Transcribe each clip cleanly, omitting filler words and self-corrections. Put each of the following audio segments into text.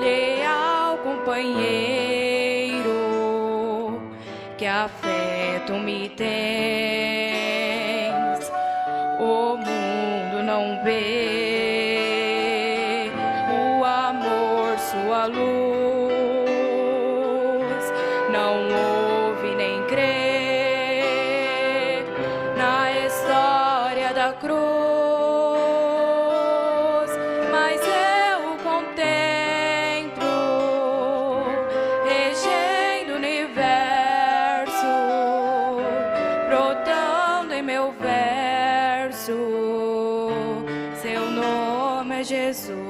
leal companheiro, que afeto me tens. O mundo não vê o amor, sua luz, não ouve nem crê na história da cruz, mas eu contemplo, regendo o universo, brotando em meu verso, seu nome é Jesus.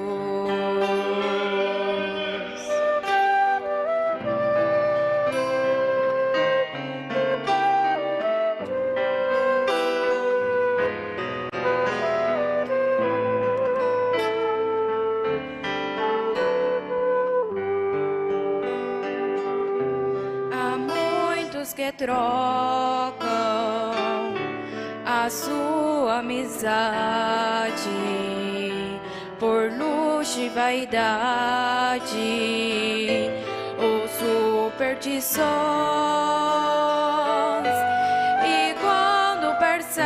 Que trocam a sua amizade por luxo e vaidade ou superstições, e quando percebem,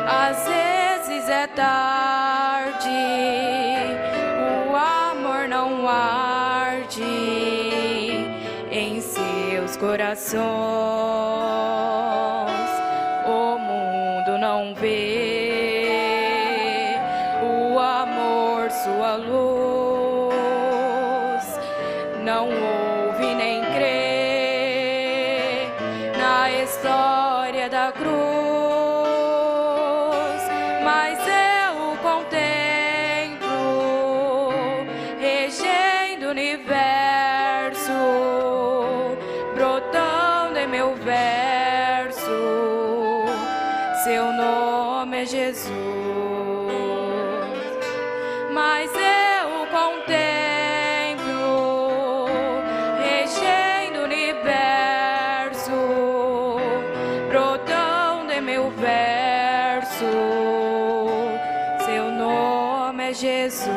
às vezes é tarde, o amor não arde em seus corações. O mundo não vê o amor, sua luz, não ouve nem crê na história da cruz, mas eu contemplo, regendo o universo, brotando em meu verso, seu nome é Jesus. Mas eu contemplo, regendo o universo, brotando em meu verso, seu nome é Jesus.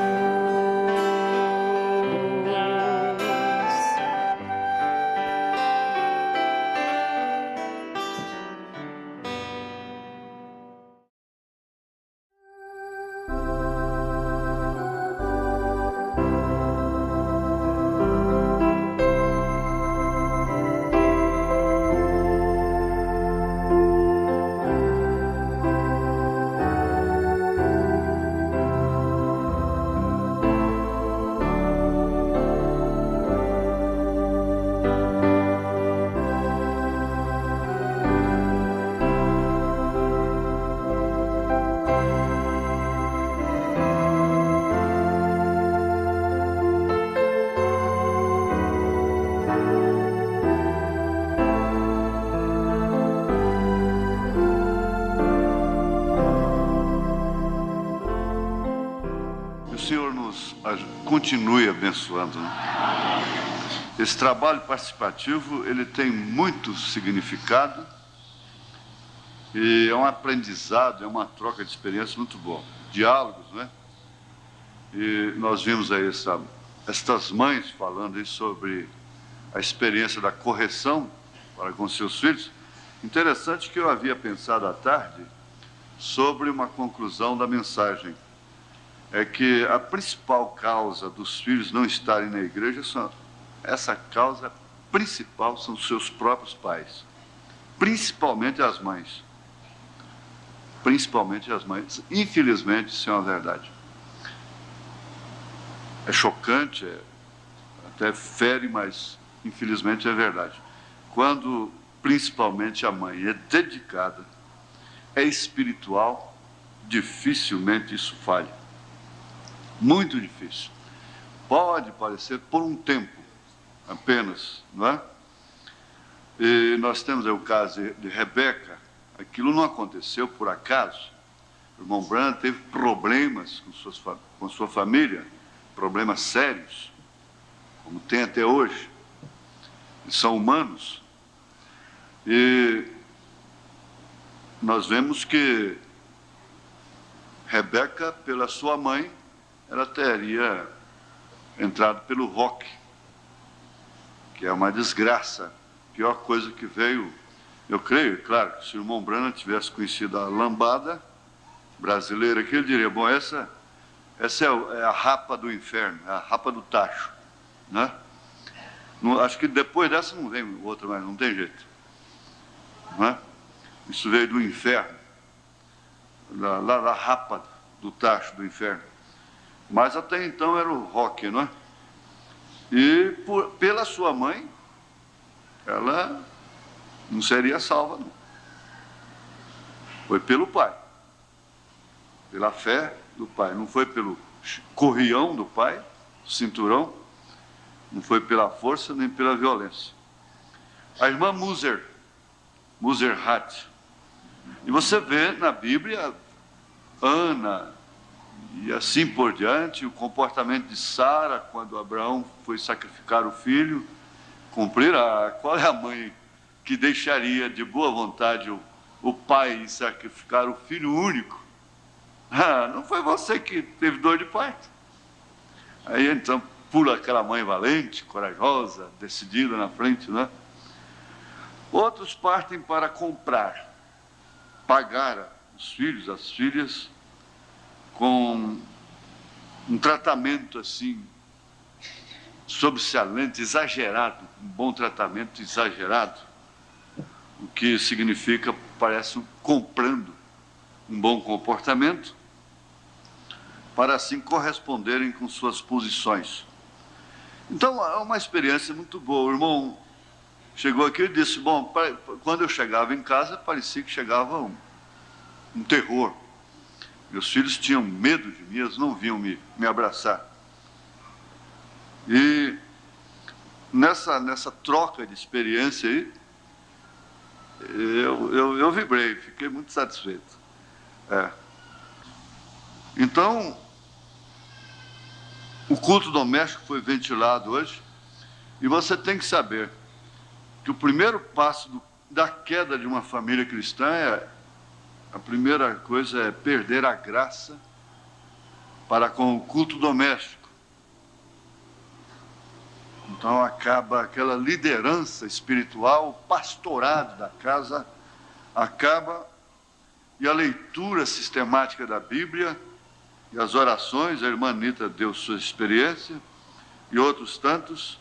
Continue abençoando, né? Esse trabalho participativo, ele tem muito significado e é um aprendizado, é uma troca de experiência muito boa. Diálogos, né? E nós vimos aí estas mães falando aí sobre a experiência da correção para com seus filhos. Interessante que eu havia pensado à tarde sobre uma conclusão da mensagem. É que a principal causa dos filhos não estarem na igreja, essa causa principal são os seus próprios pais, principalmente as mães. Principalmente as mães. Infelizmente, isso é uma verdade. É chocante, até fere, mas infelizmente é verdade. Quando principalmente a mãe é dedicada, é espiritual, dificilmente isso falha. Muito difícil. Pode parecer por um tempo apenas, não é? E nós temos aí o caso de Rebeca. Aquilo não aconteceu por acaso. O irmão Branham teve problemas com sua família, problemas sérios, como tem até hoje. E são humanos. E nós vemos que Rebeca, pela sua mãe, ela teria entrado pelo rock, que é uma desgraça, pior coisa que veio. Eu creio, claro, que se o irmão Branham tivesse conhecido a lambada brasileira, que ele diria, bom, essa é a rapa do inferno, é a rapa do tacho, né? Acho que depois dessa não vem outra mais, não tem jeito, não é? Isso veio do inferno, da rapa do tacho do inferno. Mas até então era o rock, não é? E pela sua mãe, ela não seria salva, não. Foi pelo pai, pela fé do pai. Não foi pelo corrião do pai, cinturão, não foi pela força nem pela violência. A irmã Muserhat. E você vê na Bíblia Ana e assim por diante, o comportamento de Sara quando Abraão foi sacrificar o filho, qual é a mãe que deixaria de boa vontade o pai sacrificar o filho único? Ah, não foi você que teve dor de parto. Aí então pula aquela mãe valente, corajosa, decidida na frente, né? Outros partem para comprar, pagar os filhos, as filhas, com um tratamento assim, sobressalente, exagerado, um bom tratamento exagerado, o que significa, parece, comprando um bom comportamento, para assim corresponderem com suas posições. Então, é uma experiência muito boa. O irmão chegou aqui e disse, bom, quando eu chegava em casa, parecia que chegava um terror. Meus filhos tinham medo de mim, eles não vinham me abraçar. E nessa troca de experiência aí, eu vibrei, fiquei muito satisfeito. Então, o culto doméstico foi ventilado hoje, e você tem que saber que o primeiro passo da queda de uma família cristã a primeira coisa é perder a graça para com o culto doméstico. Então acaba aquela liderança espiritual, o pastorado da casa acaba, e a leitura sistemática da Bíblia e as orações, a irmã Anita deu sua experiência, e outros tantos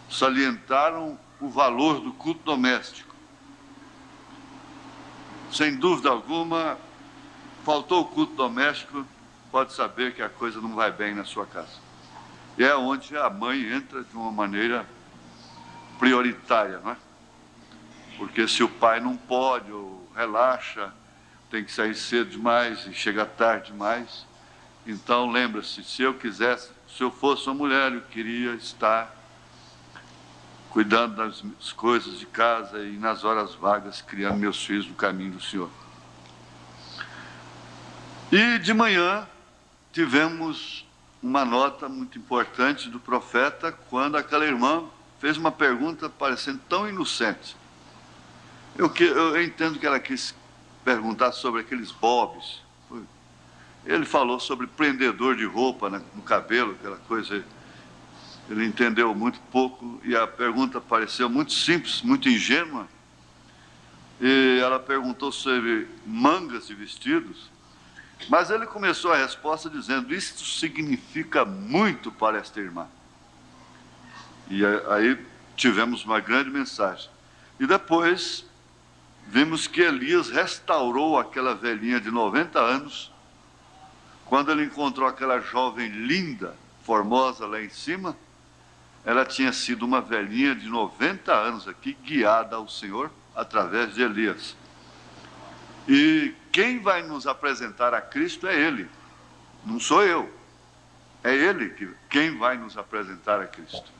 salientaram o valor do culto doméstico. Sem dúvida alguma, faltou o culto doméstico, pode saber que a coisa não vai bem na sua casa. E é onde a mãe entra de uma maneira prioritária, não é? Porque se o pai não pode, ou relaxa, tem que sair cedo demais e chega tarde demais, então lembra-se, se eu fosse uma mulher, eu queria estar cuidando das coisas de casa e nas horas vagas, criando meus filhos no caminho do Senhor. E de manhã tivemos uma nota muito importante do profeta, quando aquela irmã fez uma pergunta parecendo tão inocente. Eu entendo que ela quis perguntar sobre aqueles bobs. Ele falou sobre prendedor de roupa no cabelo, aquela coisa. Ele entendeu muito pouco e a pergunta pareceu muito simples, muito ingênua. E ela perguntou sobre mangas de vestidos, mas ele começou a resposta dizendo, isto significa muito para esta irmã. E aí tivemos uma grande mensagem. E depois vimos que Elias restaurou aquela velhinha de 90 anos, quando ele encontrou aquela jovem linda, formosa lá em cima. Ela tinha sido uma velhinha de 90 anos aqui, guiada ao Senhor através de Elias. E quem vai nos apresentar a Cristo é Ele, não sou eu. É Ele quem vai nos apresentar a Cristo.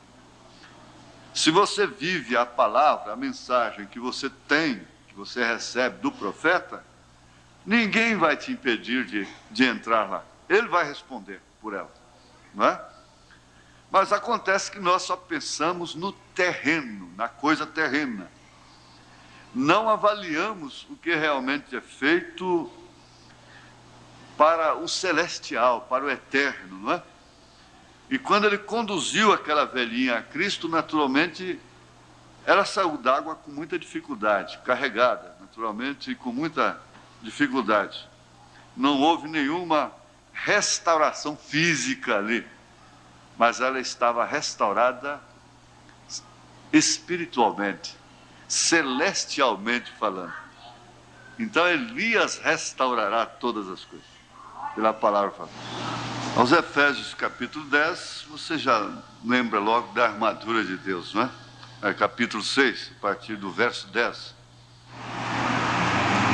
Se você vive a palavra, a mensagem que você tem, que você recebe do profeta, ninguém vai te impedir de entrar lá. Ele vai responder por ela, não é? Mas acontece que nós só pensamos no terreno, na coisa terrena. Não avaliamos o que realmente é feito para o celestial, para o eterno, não é? E quando ele conduziu aquela velhinha a Cristo, naturalmente, ela saiu d'água com muita dificuldade, carregada, naturalmente, e com muita dificuldade. Não houve nenhuma restauração física ali, mas ela estava restaurada espiritualmente, celestialmente falando. Então Elias restaurará todas as coisas, pela palavra falada. Aos Efésios capítulo 10, você já lembra logo da armadura de Deus, não é? Capítulo 6, a partir do verso 10.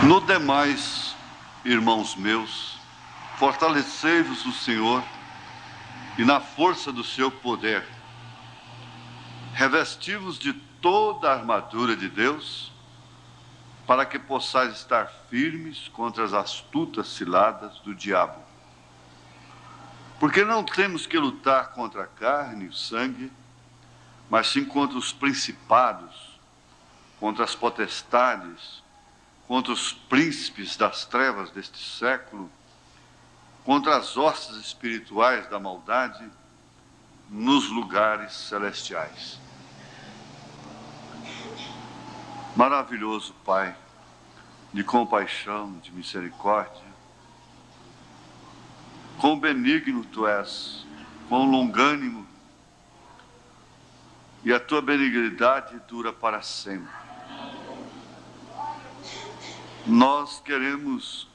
No demais, irmãos meus, fortalecei-vos no Senhor e na força do seu poder. Revesti-vos de toda a armadura de Deus, para que possais estar firmes contra as astutas ciladas do diabo. Porque não temos que lutar contra a carne e o sangue, mas sim contra os principados, contra as potestades, contra os príncipes das trevas deste século, contra as hostes espirituais da maldade nos lugares celestiais. Maravilhoso Pai, de compaixão, de misericórdia, quão benigno Tu és, quão longânimo, e a Tua benignidade dura para sempre. Nós queremos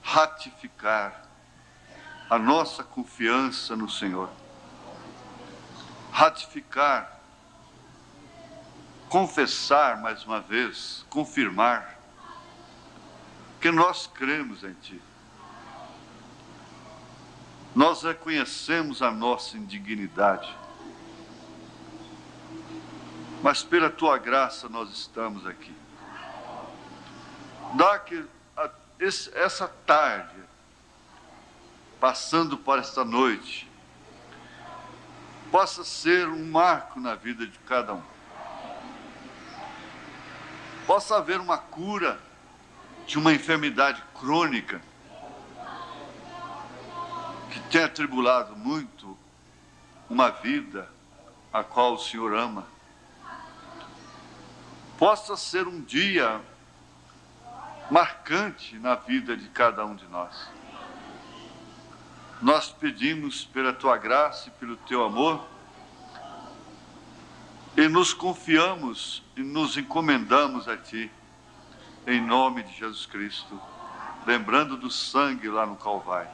ratificar a nossa confiança no Senhor, ratificar, confessar mais uma vez, confirmar que nós cremos em Ti. Nós reconhecemos a nossa indignidade, mas pela Tua graça nós estamos aqui. Dá que essa tarde, passando por esta noite, possa ser um marco na vida de cada um. Possa haver uma cura de uma enfermidade crônica que tem atribulado muito uma vida a qual o Senhor ama. Possa ser um dia marcante na vida de cada um de nós. Nós pedimos pela Tua graça e pelo Teu amor e nos confiamos e nos encomendamos a Ti, em nome de Jesus Cristo, lembrando do sangue lá no Calvário.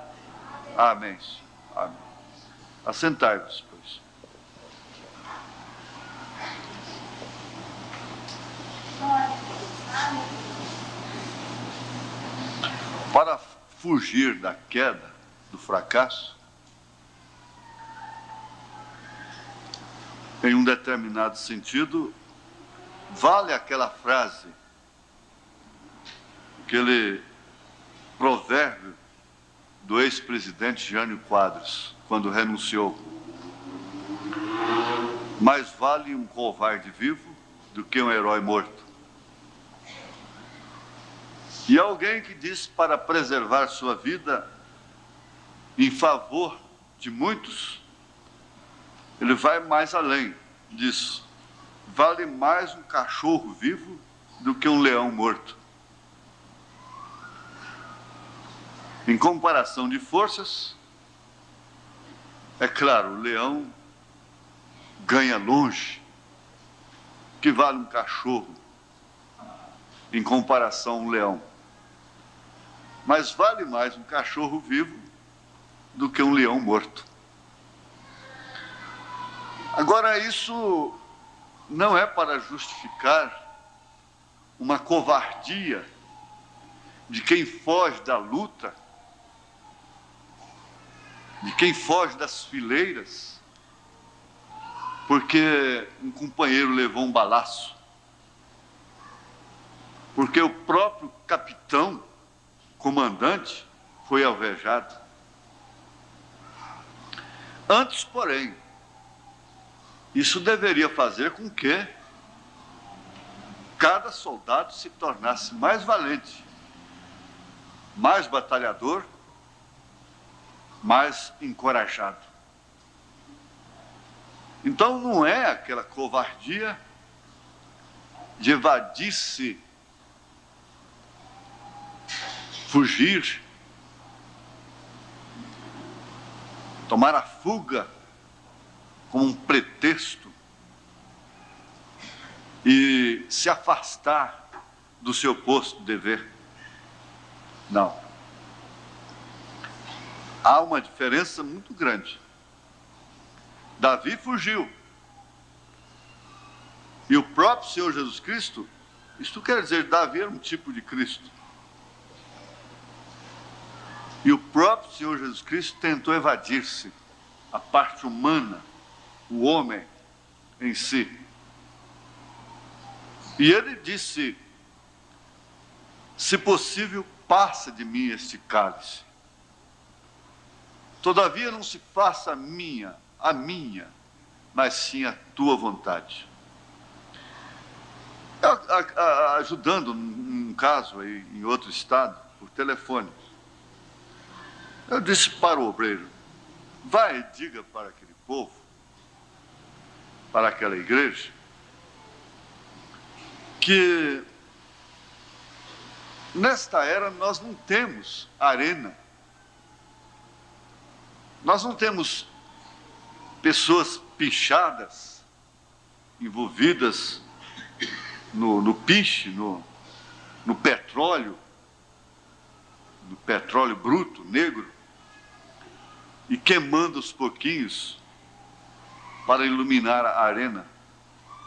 Amém. Amém. Assentai-vos, pois. Para fugir da queda, do fracasso, em um determinado sentido, vale aquela frase, aquele provérbio do ex-presidente Jânio Quadros, quando renunciou: mais vale um covarde vivo do que um herói morto. E alguém que diz para preservar sua vida em favor de muitos, ele vai mais além disso. Vale mais um cachorro vivo do que um leão morto. Em comparação de forças, é claro, o leão ganha longe, que vale um cachorro em comparação a um leão. Mas vale mais um cachorro vivo do que um leão morto. Agora, isso não é para justificar uma covardia de quem foge da luta, de quem foge das fileiras, porque um companheiro levou um balaço, porque o próprio capitão, comandante, foi alvejado. Antes, porém, isso deveria fazer com que cada soldado se tornasse mais valente, mais batalhador mas encorajado. Então não é aquela covardia de evadir-se, fugir, tomar a fuga como um pretexto e se afastar do seu posto de dever. Não. Há uma diferença muito grande. Davi fugiu. E o próprio Senhor Jesus Cristo, isto quer dizer, Davi era um tipo de Cristo. E o próprio Senhor Jesus Cristo tentou evadir-se, a parte humana, o homem em si. E ele disse: se possível, passa de mim este cálice. Todavia não se faça a minha, mas sim a tua vontade. Ajudando num caso aí, em outro estado, por telefone, eu disse para o obreiro: vai e diga para aquele povo, para aquela igreja, que nesta era nós não temos arena, nós não temos pessoas pichadas, envolvidas no piche, no petróleo bruto, negro, e queimando os pouquinhos para iluminar a arena,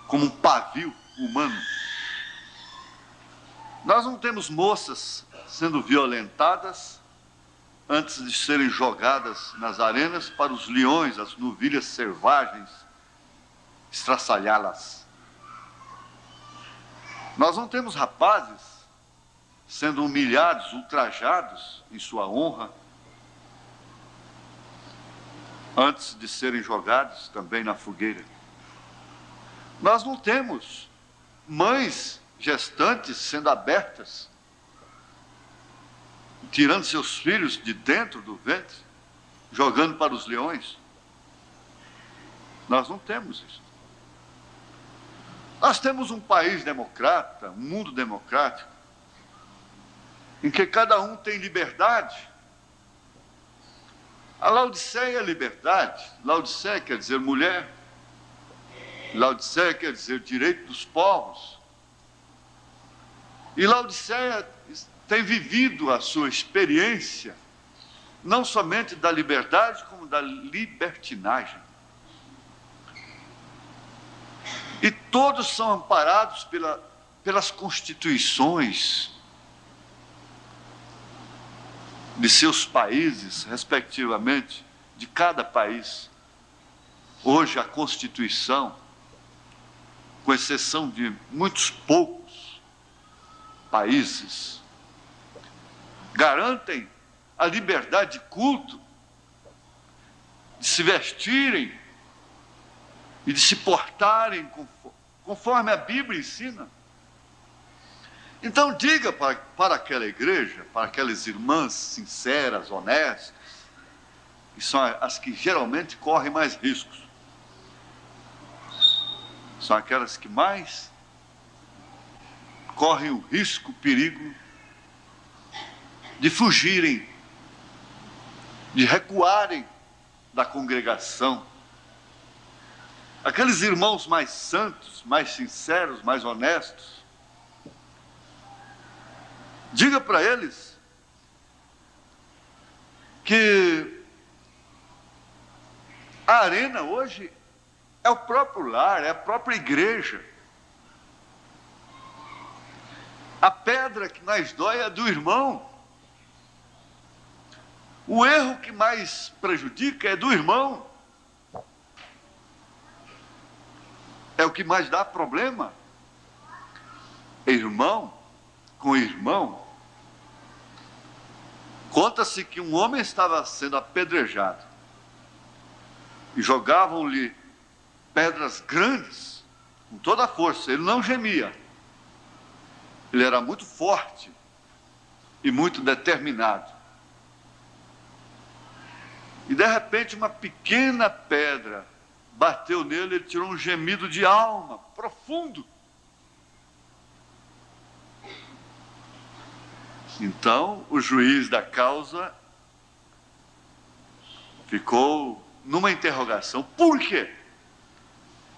como um pavio humano. Nós não temos moças sendo violentadas antes de serem jogadas nas arenas para os leões, as novilhas selvagens, estraçalhá-las. Nós não temos rapazes sendo humilhados, ultrajados em sua honra, antes de serem jogados também na fogueira. Nós não temos mães gestantes sendo abertas, tirando seus filhos de dentro do ventre, jogando para os leões. Nós não temos isso. Nós temos um país democrata, um mundo democrático, em que cada um tem liberdade. A Laodiceia é liberdade. Laodiceia quer dizer mulher. Laodiceia quer dizer direito dos povos. E Laodiceia tem vivido a sua experiência, não somente da liberdade, como da libertinagem. E todos são amparados pelas constituições de seus países, respectivamente, de cada país. Hoje a Constituição, com exceção de muitos poucos países, garantem a liberdade de culto, de se vestirem e de se portarem conforme a Bíblia ensina. Então diga para aquela igreja, para aquelas irmãs sinceras, honestas, que são as que geralmente correm mais riscos, são aquelas que mais correm o risco, o perigo de fugirem, de recuarem da congregação. Aqueles irmãos mais santos, mais sinceros, mais honestos, diga para eles que a arena hoje é o próprio lar, é a própria igreja. A pedra que mais dói é do irmão. O erro que mais prejudica é do irmão. É o que mais dá problema. Irmão com irmão. Conta-se que um homem estava sendo apedrejado e jogavam-lhe pedras grandes, com toda a força. Ele não gemia. Ele era muito forte e muito determinado. E de repente uma pequena pedra bateu nele, ele tirou um gemido de alma, profundo. Então o juiz da causa ficou numa interrogação. Por quê?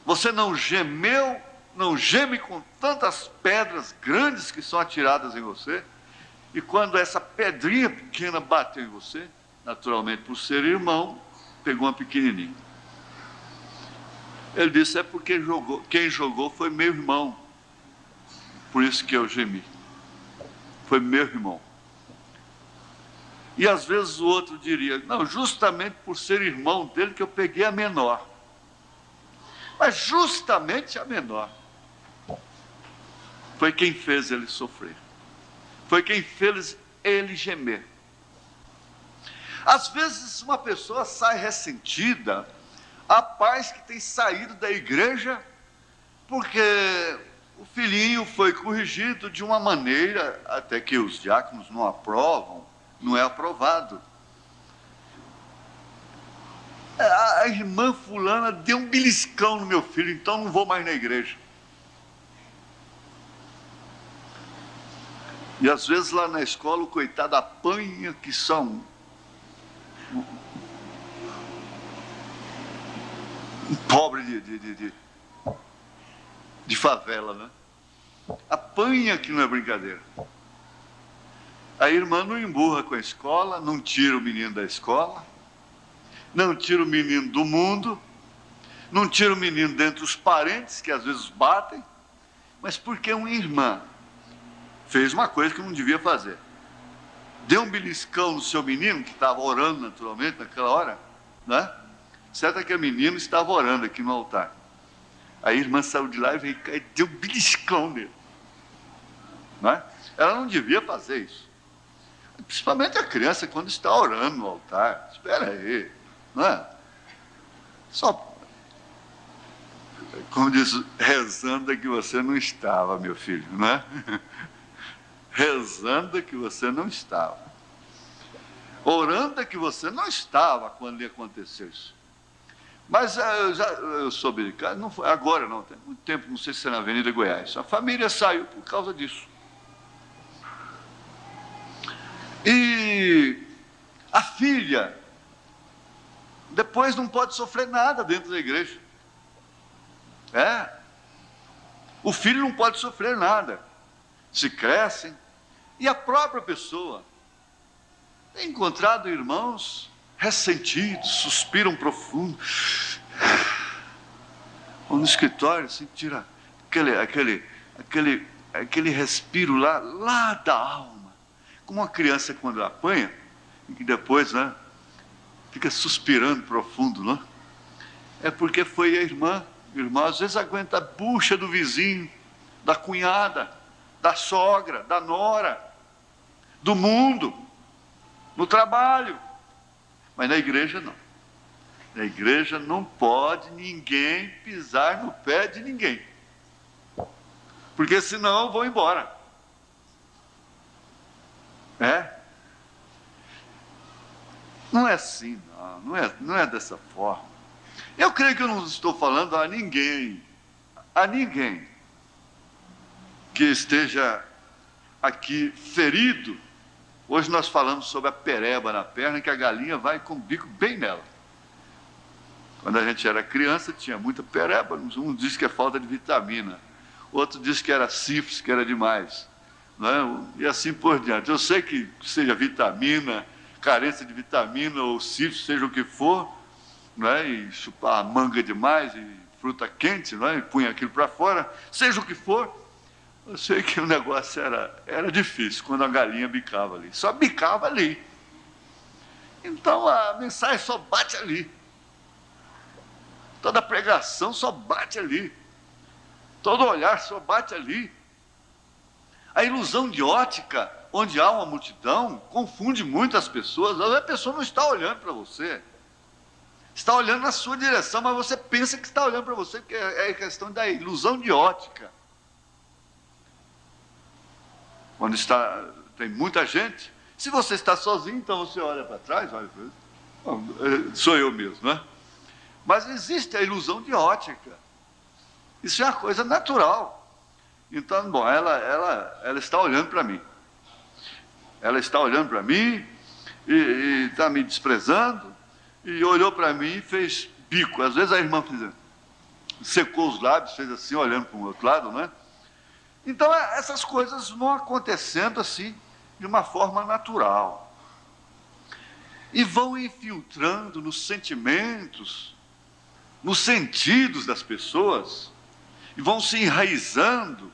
Você não gemeu, não geme com tantas pedras grandes que são atiradas em você? E quando essa pedrinha pequena bateu em você, naturalmente por ser irmão, pegou uma pequenininha. Ele disse, é porque quem jogou foi meu irmão. Por isso que eu gemi. Foi meu irmão. E às vezes o outro diria, não, justamente por ser irmão dele que eu peguei a menor. Mas justamente a menor foi quem fez ele sofrer. Foi quem fez ele gemer. Às vezes uma pessoa sai ressentida, há pais que têm saído da igreja porque o filhinho foi corrigido de uma maneira até que os diáconos não aprovam, não é aprovado. A irmã fulana deu um beliscão no meu filho, então não vou mais na igreja. E às vezes lá na escola o coitado apanha, que são um pobre de favela, né? Apanha, que não é brincadeira. A irmã não emburra com a escola, não tira o menino da escola, não tira o menino do mundo, não tira o menino dentre os parentes, que às vezes batem, mas porque uma irmã fez uma coisa que não devia fazer. Deu um beliscão no seu menino, que estava orando naturalmente naquela hora, né? Certo é que a menina estava orando aqui no altar. A irmã saiu de lá e veio e deu um beliscão nele. Né? Ela não devia fazer isso. Principalmente a criança quando está orando no altar. Espera aí. Não é? Só, como diz, rezando é que você não estava, meu filho, não é? Rezando é que você não estava. Orando é que você não estava quando lhe aconteceu isso. Mas eu soube de casa, não foi agora não, tem muito tempo, não sei se é na Avenida Goiás. A família saiu por causa disso. E a filha depois não pode sofrer nada dentro da igreja. O filho não pode sofrer nada. Se crescem. E a própria pessoa tem encontrado irmãos ressentidos, suspiram profundo. Ou no escritório, assim, tira aquele respiro lá da alma. Como uma criança quando apanha, e que depois, né, fica suspirando profundo, né? É porque foi a irmã. A irmã às vezes aguenta a bucha do vizinho, da cunhada, da sogra, da nora, do mundo, no trabalho. Mas na igreja não. Na igreja não pode ninguém pisar no pé de ninguém. Porque senão vão embora. Não é assim, não é dessa forma. Eu creio que eu não estou falando a ninguém que esteja aqui ferido. Hoje nós falamos sobre a pereba na perna, que a galinha vai com o bico bem nela. Quando a gente era criança, tinha muita pereba. Um diz que é falta de vitamina, outro diz que era sífilis, que era demais, né? E assim por diante. Eu sei que seja vitamina, carência de vitamina ou sífilis, seja o que for, né? E chupar manga demais e fruta quente, né? E punha aquilo para fora, seja o que for. Eu sei que o negócio era difícil quando a galinha bicava ali. Só bicava ali. Então a mensagem só bate ali. Toda pregação só bate ali. Todo olhar só bate ali. A ilusão de ótica, onde há uma multidão, confunde muito as pessoas. A pessoa não está olhando para você. Está olhando na sua direção, mas você pensa que está olhando para você, porque é questão da ilusão de ótica. Quando tem muita gente, se você está sozinho, então você olha para trás, olha para isso. Sou eu mesmo, não é? Mas existe a ilusão de ótica. Isso é uma coisa natural. Então, bom, ela está olhando para mim. Ela está olhando para mim e está me desprezando, e olhou para mim e fez bico. Às vezes a irmã secou os lábios, fez assim, olhando para o outro lado, não é? Então, essas coisas vão acontecendo assim, de uma forma natural. E vão infiltrando nos sentimentos, nos sentidos das pessoas, e vão se enraizando,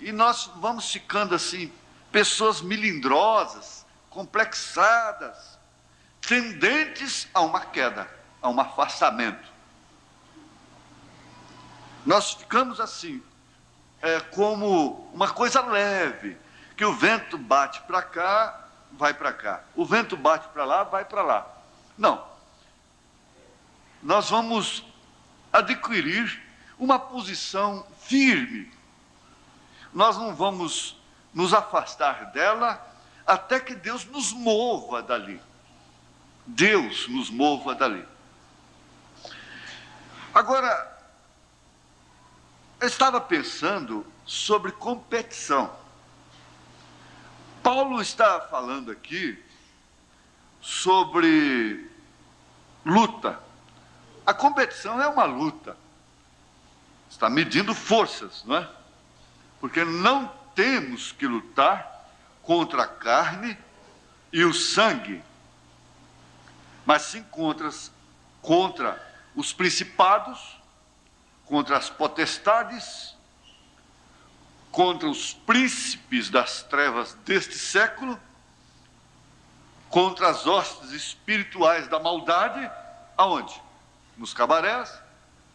e nós vamos ficando assim, pessoas melindrosas, complexadas, tendentes a uma queda, a um afastamento. Nós ficamos assim, como uma coisa leve, que o vento bate para cá, vai para cá. O vento bate para lá, vai para lá. Não. Nós vamos adquirir uma posição firme. Nós não vamos nos afastar dela até que Deus nos mova dali. Deus nos mova dali. Agora, eu estava pensando sobre competição. Paulo está falando aqui sobre luta. A competição é uma luta. Está medindo forças, não é? Porque não temos que lutar contra a carne e o sangue, mas sim contra os principados, contra as potestades, contra os príncipes das trevas deste século, contra as hostes espirituais da maldade, aonde? Nos cabarés,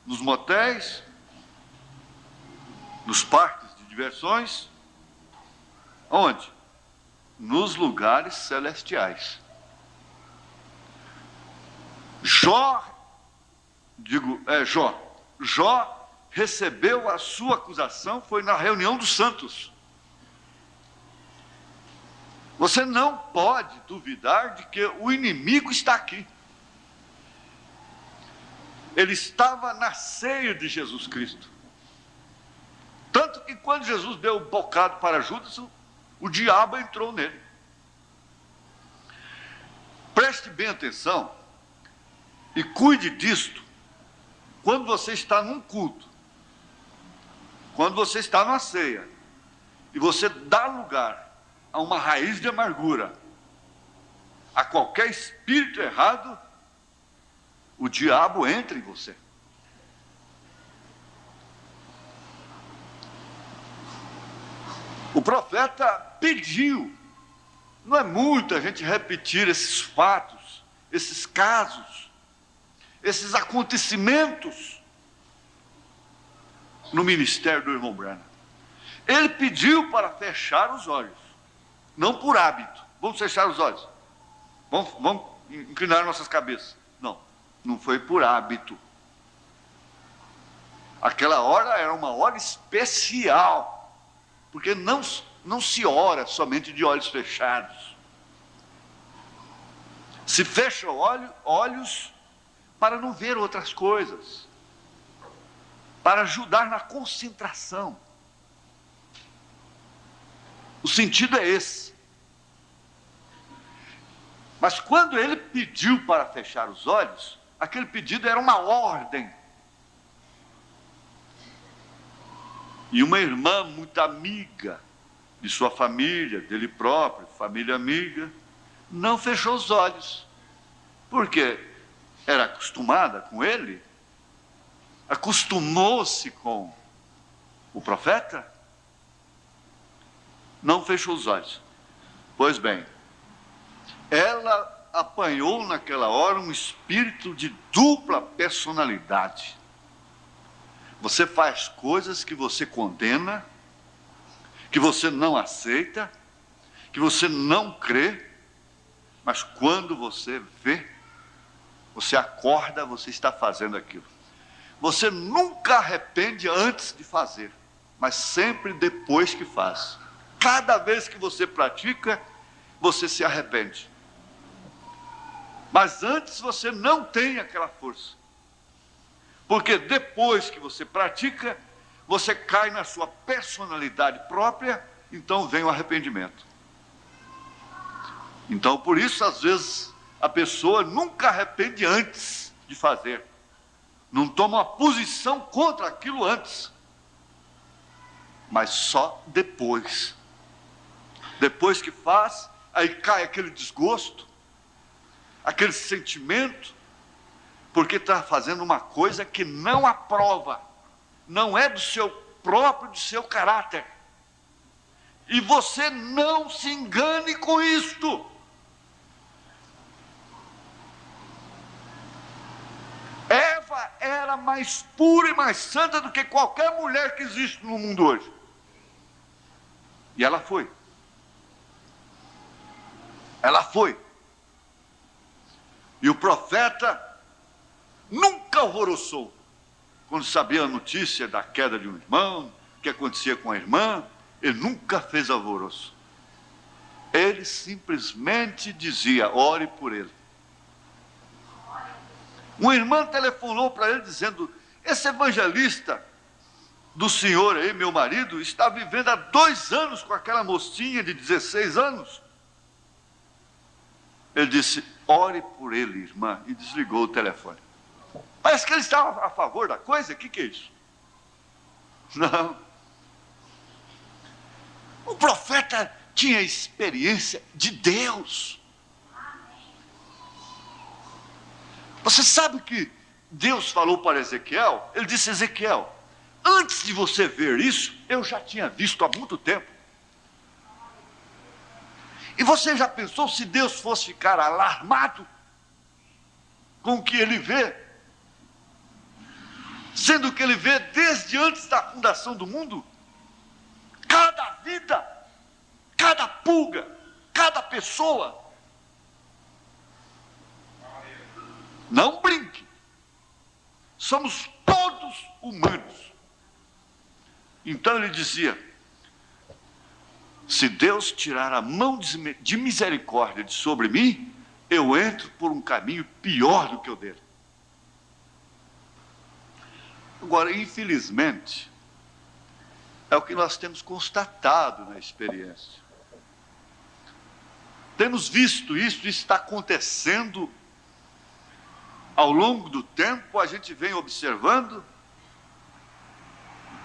nos motéis, nos parques de diversões, aonde? Nos lugares celestiais. Jó recebeu a sua acusação, foi na reunião dos santos. Você não pode duvidar de que o inimigo está aqui. Ele estava na ceia de Jesus Cristo. Tanto que quando Jesus deu o bocado para Judas, o diabo entrou nele. Preste bem atenção e cuide disto. Quando você está num culto, quando você está numa ceia, e você dá lugar a uma raiz de amargura, a qualquer espírito errado, o diabo entra em você. O profeta pediu, não é muito a gente repetir esses fatos, esses casos, esses acontecimentos no ministério do irmão Branham. Ele pediu para fechar os olhos, não por hábito. Vamos fechar os olhos, vamos inclinar nossas cabeças. Não foi por hábito. Aquela hora era uma hora especial, porque não se ora somente de olhos fechados. Se fecha olhos para não ver outras coisas, para ajudar na concentração. O sentido é esse. Mas quando ele pediu para fechar os olhos, aquele pedido era uma ordem. E uma irmã muito amiga de sua família, dele próprio, família amiga, não fechou os olhos. Porque era acostumada com ele, acostumou-se com o profeta, não fechou os olhos. Pois bem, ela apanhou naquela hora um espírito de dupla personalidade. Você faz coisas que você condena, que você não aceita, que você não crê, mas quando você vê, você acorda, você está fazendo aquilo. Você nunca arrepende antes de fazer, mas sempre depois que faz. Cada vez que você pratica, você se arrepende. Mas antes você não tem aquela força. Porque depois que você pratica, você cai na sua personalidade própria, então vem o arrependimento. Então, por isso, às vezes, a pessoa nunca arrepende antes de fazer. Não toma uma posição contra aquilo antes. Mas só depois. Depois que faz, aí cai aquele desgosto, aquele sentimento, porque está fazendo uma coisa que não aprova, não é do seu próprio, do seu caráter. E você não se engane com isto. Eva era mais pura e mais santa do que qualquer mulher que existe no mundo hoje. E ela foi. Ela foi. E o profeta nunca alvoroçou quando sabia a notícia da queda de um irmão, o que acontecia com a irmã. Ele nunca fez alvoroço. Ele simplesmente dizia: ore por ele. Uma irmã telefonou para ele dizendo: esse evangelista do senhor aí, meu marido, está vivendo há 2 anos com aquela mocinha de 16 anos. Ele disse: ore por ele, irmã, e desligou o telefone. Parece que ele estava a favor da coisa. O que é isso? Não. O profeta tinha experiência de Deus. Você sabe que Deus falou para Ezequiel? Ele disse: Ezequiel, antes de você ver isso, eu já tinha visto há muito tempo. E você já pensou se Deus fosse ficar alarmado com o que ele vê? Sendo que ele vê desde antes da fundação do mundo? Cada vida, cada pulga, cada pessoa. Não brinque. Somos todos humanos. Então ele dizia: se Deus tirar a mão de misericórdia de sobre mim, eu entro por um caminho pior do que o dele. Agora, infelizmente, é o que nós temos constatado na experiência. Temos visto isso está acontecendo ao longo do tempo, a gente vem observando,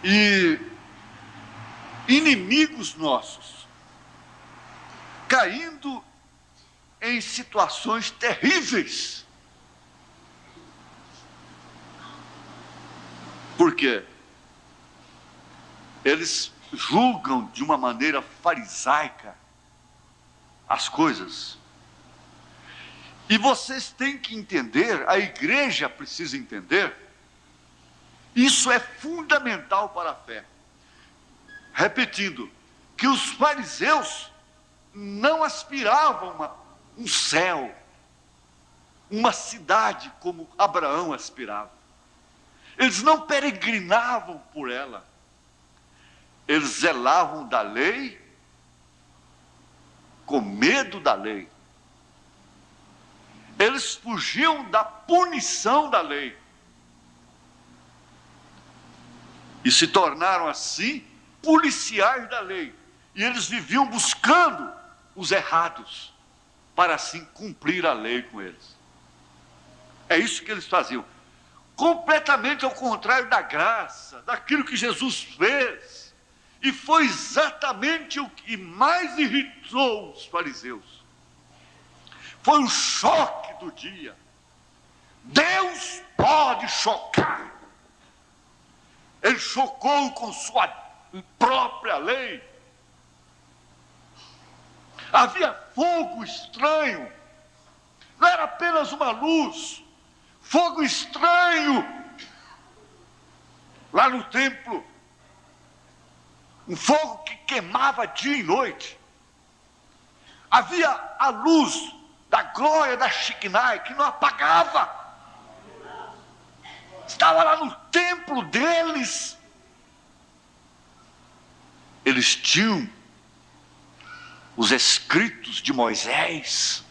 e inimigos nossos caindo em situações terríveis. Por quê? Eles julgam de uma maneira farisaica as coisas. E vocês têm que entender, a igreja precisa entender, isso é fundamental para a fé. Repetindo, que os fariseus não aspiravam a um céu, uma cidade como Abraão aspirava. Eles não peregrinavam por ela. Eles zelavam da lei, com medo da lei. Eles fugiam da punição da lei. E se tornaram assim policiais da lei. E eles viviam buscando os errados, para assim cumprir a lei com eles. É isso que eles faziam. Completamente ao contrário da graça, daquilo que Jesus fez. E foi exatamente o que mais irritou os fariseus. Foi o choque do dia. Deus pode chocar. Ele chocou com sua própria lei. Havia fogo estranho. Não era apenas uma luz. Fogo estranho. Lá no templo. Um fogo que queimava dia e noite. Havia a luz da glória da Shekinah que não apagava. Estava lá no templo deles. Eles tinham os escritos de Moisés.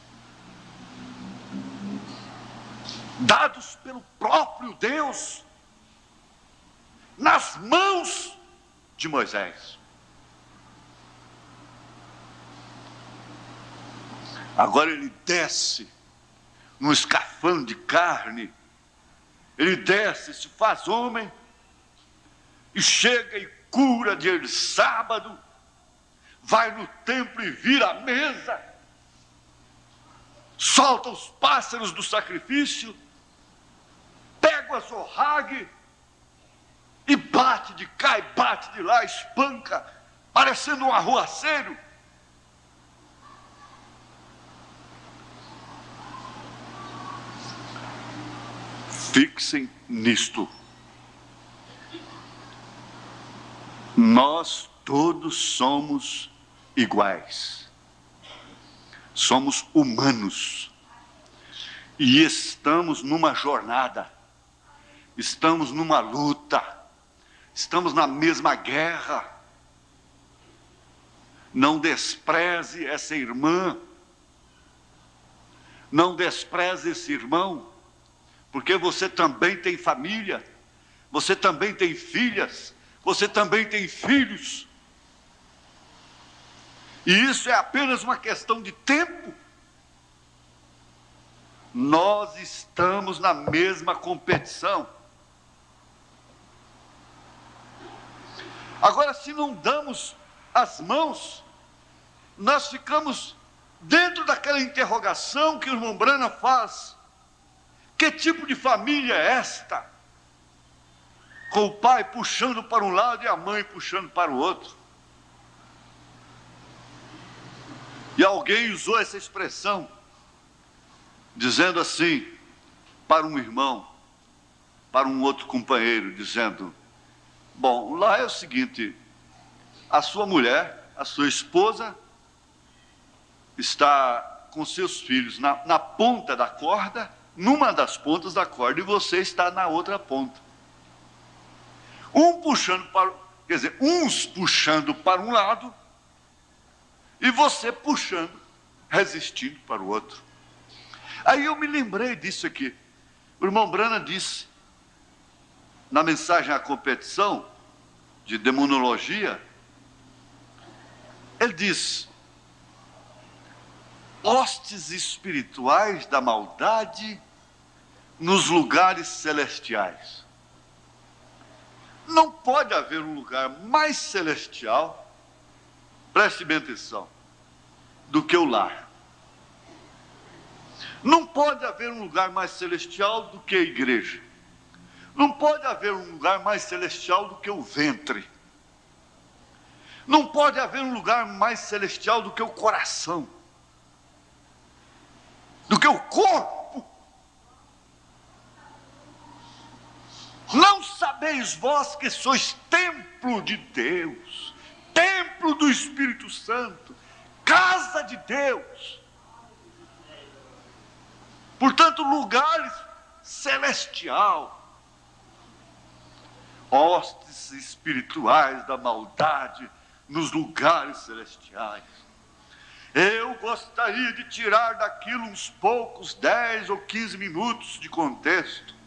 dados pelo próprio Deus, nas mãos de Moisés. Agora ele desce num escafandro de carne, ele desce, se faz homem, e chega e cura dia de sábado, vai no templo e vira a mesa, solta os pássaros do sacrifício, pega o azorrague e bate de cá e bate de lá, espanca, parecendo um arruaceiro. Fixem nisto. Nós todos somos iguais. Somos humanos. E estamos numa jornada. Estamos numa luta. Estamos na mesma guerra. Não despreze essa irmã. Não despreze esse irmão. Porque você também tem família, você também tem filhas, você também tem filhos. E isso é apenas uma questão de tempo. Nós estamos na mesma competição. Agora, se não damos as mãos, nós ficamos dentro daquela interrogação que o irmão Brana faz. Que tipo de família é esta? Com o pai puxando para um lado e a mãe puxando para o outro. E alguém usou essa expressão, dizendo assim, para um irmão, para um outro companheiro, dizendo: bom, lá é o seguinte, a sua mulher, a sua esposa, está com seus filhos na ponta da corda, numa das pontas da corda, e você está na outra ponta. Uns puxando para um lado, e você puxando, resistindo para o outro. Aí eu me lembrei disso aqui. O irmão Brana disse, na mensagem à competição, de demonologia, ele diz: hostes espirituais da maldade nos lugares celestiais. Não pode haver um lugar mais celestial, preste bem atenção, do que o lar. Não pode haver um lugar mais celestial do que a igreja. Não pode haver um lugar mais celestial do que o ventre. Não pode haver um lugar mais celestial do que o coração, do que o corpo. Não sabeis vós que sois templo de Deus, templo do Espírito Santo, casa de Deus. Portanto, lugares celestial, hostes espirituais da maldade nos lugares celestiais. Eu gostaria de tirar daquilo uns poucos 10 ou 15 minutos de contexto,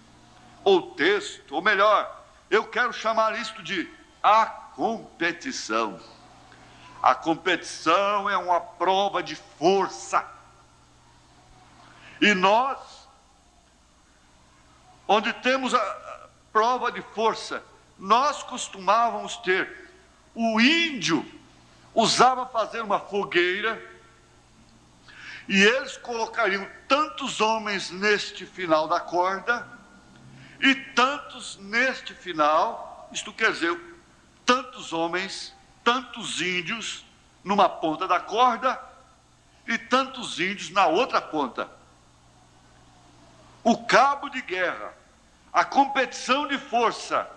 ou texto, ou melhor, eu quero chamar isto de a competição. A competição é uma prova de força. E nós, onde temos a prova de força, nós costumávamos ter, o índio usava fazer uma fogueira, e eles colocariam tantos homens neste final da corda, e tantos neste final, isto quer dizer, tantos homens, tantos índios numa ponta da corda, e tantos índios na outra ponta. O cabo de guerra, a competição de força,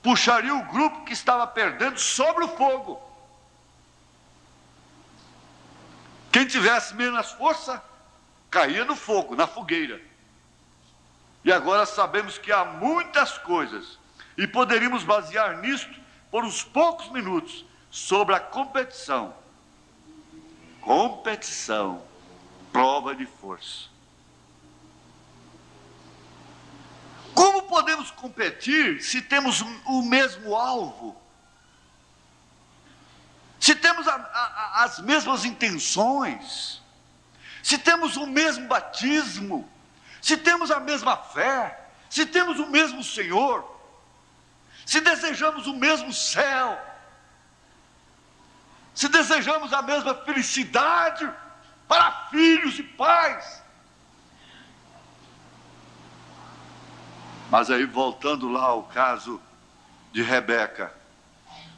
puxaria o grupo que estava perdendo sobre o fogo. Quem tivesse menos força, caía no fogo, na fogueira. E agora sabemos que há muitas coisas, e poderíamos basear nisto por uns poucos minutos, sobre a competição. Competição, prova de força. podemos competir se temos o mesmo alvo, se temos as mesmas intenções, se temos o mesmo batismo, se temos a mesma fé, se temos o mesmo Senhor, se desejamos o mesmo céu, se desejamos a mesma felicidade para filhos e pais. Mas aí, voltando lá ao caso de Rebeca,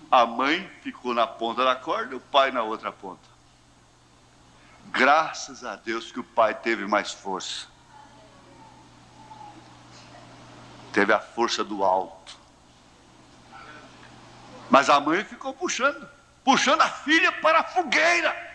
a mãe ficou na ponta da corda e o pai na outra ponta. Graças a Deus que o pai teve mais força. Teve a força do alto. Mas a mãe ficou puxando a filha para a fogueira.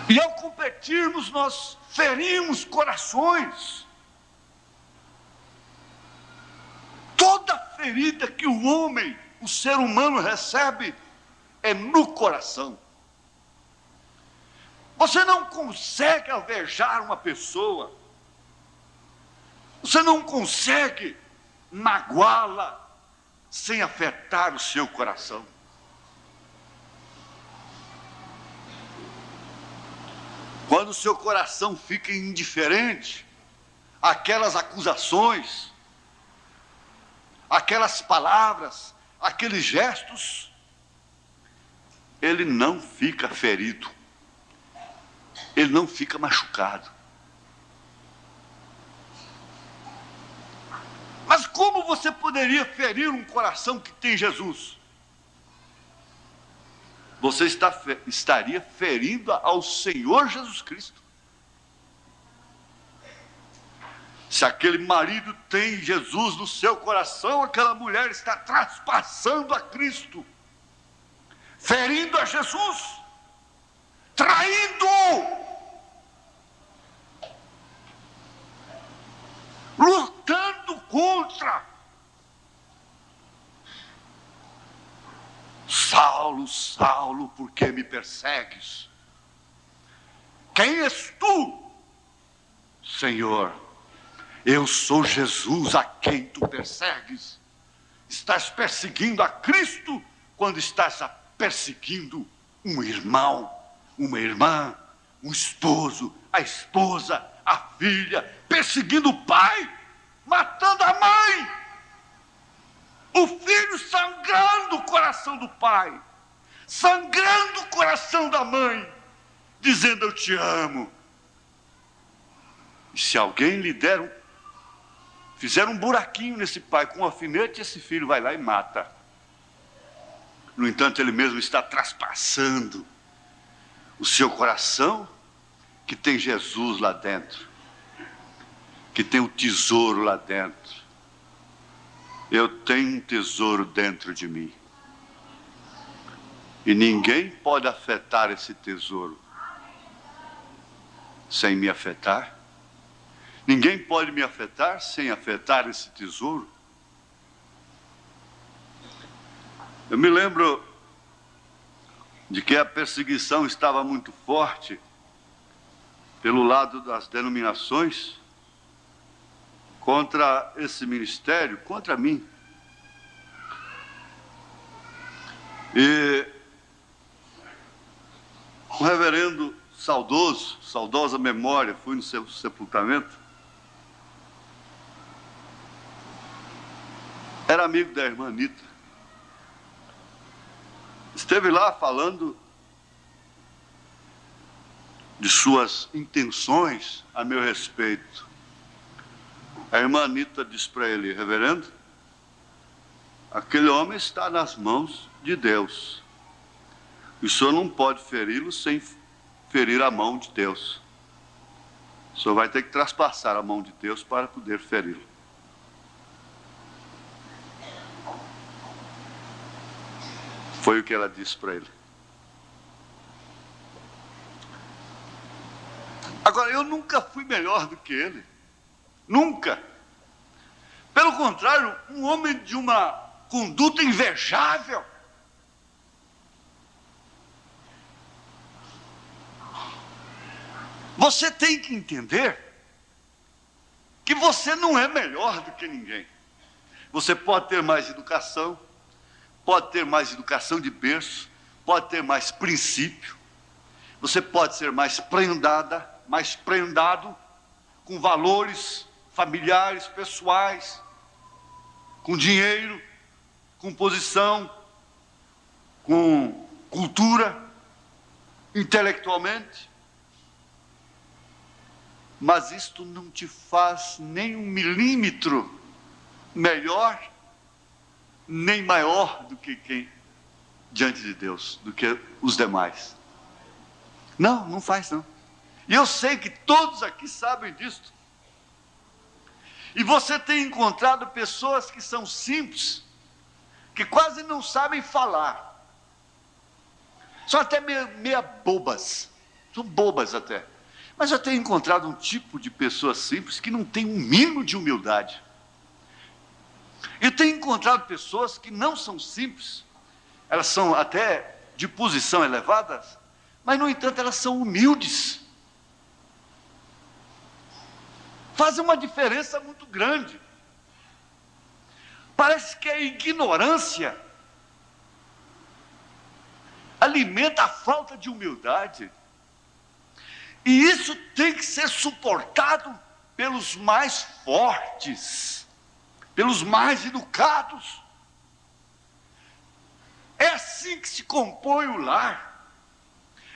E ao competirmos, nós ferimos corações. Toda ferida que o homem, o ser humano recebe, é no coração. Você não consegue alvejar uma pessoa, você não consegue magoá-la sem afetar o seu coração. Quando o seu coração fica indiferente àquelas acusações, aquelas palavras, aqueles gestos, ele não fica ferido, ele não fica machucado. Mas como você poderia ferir um coração que tem Jesus? Você estaria ferindo ao Senhor Jesus Cristo. Se aquele marido tem Jesus no seu coração, aquela mulher está traspassando a Cristo, ferindo a Jesus, traindo-o, lutando contra. Saulo, Saulo, por que me persegues? Quem és tu? Senhor, eu sou Jesus a quem tu persegues. Estás perseguindo a Cristo quando estás perseguindo um irmão, uma irmã, um esposo, a esposa, a filha, perseguindo o pai, matando a mãe. O filho sangrando o coração do pai, sangrando o coração da mãe, dizendo: eu te amo. E se alguém lhe fizer um buraquinho nesse pai com um alfinete, esse filho vai lá e mata. No entanto, ele mesmo está traspassando o seu coração, que tem Jesus lá dentro, que tem o tesouro lá dentro. Eu tenho um tesouro dentro de mim. E ninguém pode afetar esse tesouro sem me afetar. Ninguém pode me afetar sem afetar esse tesouro. Eu me lembro de que a perseguição estava muito forte pelo lado das denominações contra esse ministério, contra mim. E o reverendo saudosa memória, fui no seu sepultamento, era amigo da irmã Anita. Esteve lá falando de suas intenções a meu respeito. A irmã Anita disse para ele: reverendo, aquele homem está nas mãos de Deus. E o senhor não pode feri-lo sem ferir a mão de Deus. O senhor vai ter que traspassar a mão de Deus para poder feri-lo. Foi o que ela disse para ele. Agora, eu nunca fui melhor do que ele. Nunca. Pelo contrário, um homem de uma conduta invejável. Você tem que entender que você não é melhor do que ninguém. Você pode ter mais educação, pode ter mais educação de berço, pode ter mais princípio, você pode ser mais prendado com valores familiares, pessoais, com dinheiro, com posição, com cultura, intelectualmente. Mas isto não te faz nem 1 milímetro melhor, nem maior do que quem diante de Deus, do que os demais. Não, não faz não. E eu sei que todos aqui sabem disso. E você tem encontrado pessoas que são simples, que quase não sabem falar. São até meia bobas. São bobas até. Mas eu tenho encontrado um tipo de pessoa simples que não tem um mínimo de humildade. Eu tenho encontrado pessoas que não são simples, elas são até de posição elevada, mas, no entanto, elas são humildes. Fazem uma diferença muito grande. Parece que a ignorância alimenta a falta de humildade. E isso tem que ser suportado pelos mais fortes, pelos mais educados. É assim que se compõe o lar,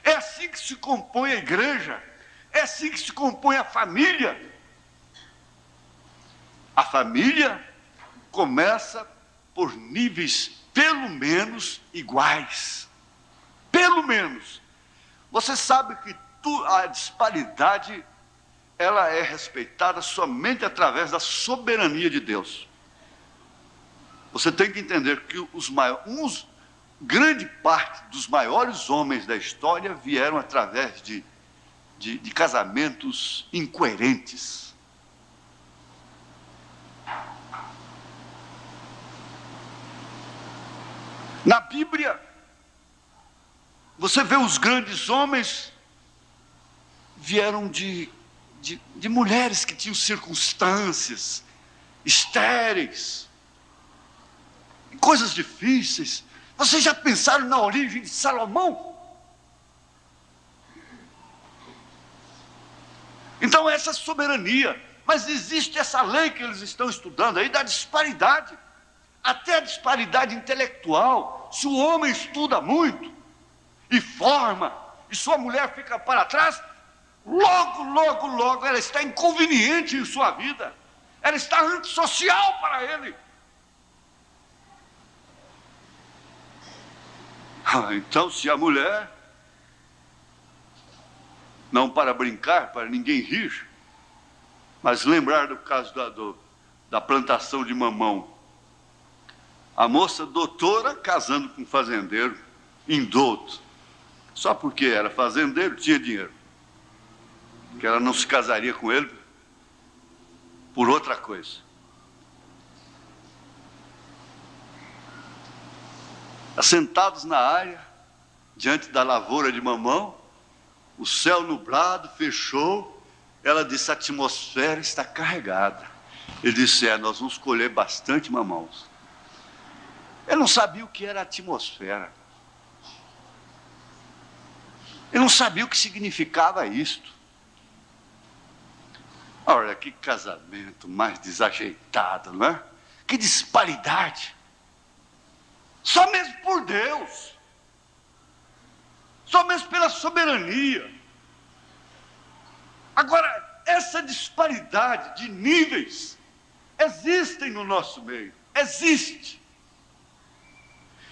é assim que se compõe a igreja, é assim que se compõe a família. A família começa por níveis pelo menos iguais. Pelo menos. Você sabe que a disparidade, ela é respeitada somente através da soberania de Deus. Você tem que entender que grande parte dos maiores homens da história vieram através de casamentos incoerentes. Na Bíblia, você vê os grandes homens vieram de mulheres que tinham circunstâncias estéreis, coisas difíceis. Vocês já pensaram na origem de Salomão? Então, essa soberania, mas existe essa lei que eles estão estudando aí da disparidade, até a disparidade intelectual. Se o homem estuda muito e forma, e sua mulher fica para trás, logo ela está inconveniente em sua vida, ela está antissocial para ele. Então, se a mulher, não para brincar, para ninguém rir, mas lembrar do caso da plantação de mamão, a moça doutora casando com um fazendeiro, indouto, só porque era fazendeiro, tinha dinheiro, que ela não se casaria com ele por outra coisa. Assentados na área, diante da lavoura de mamão, o céu nublado, fechou, ela disse: a atmosfera está carregada. Ele disse: nós vamos colher bastante mamãos. Ele não sabia o que era atmosfera. Ele não sabia o que significava isto. Olha, que casamento mais desajeitado, não é? Que disparidade. Só mesmo por Deus. Só mesmo pela soberania. Agora, essa disparidade de níveis existem no nosso meio. Existe.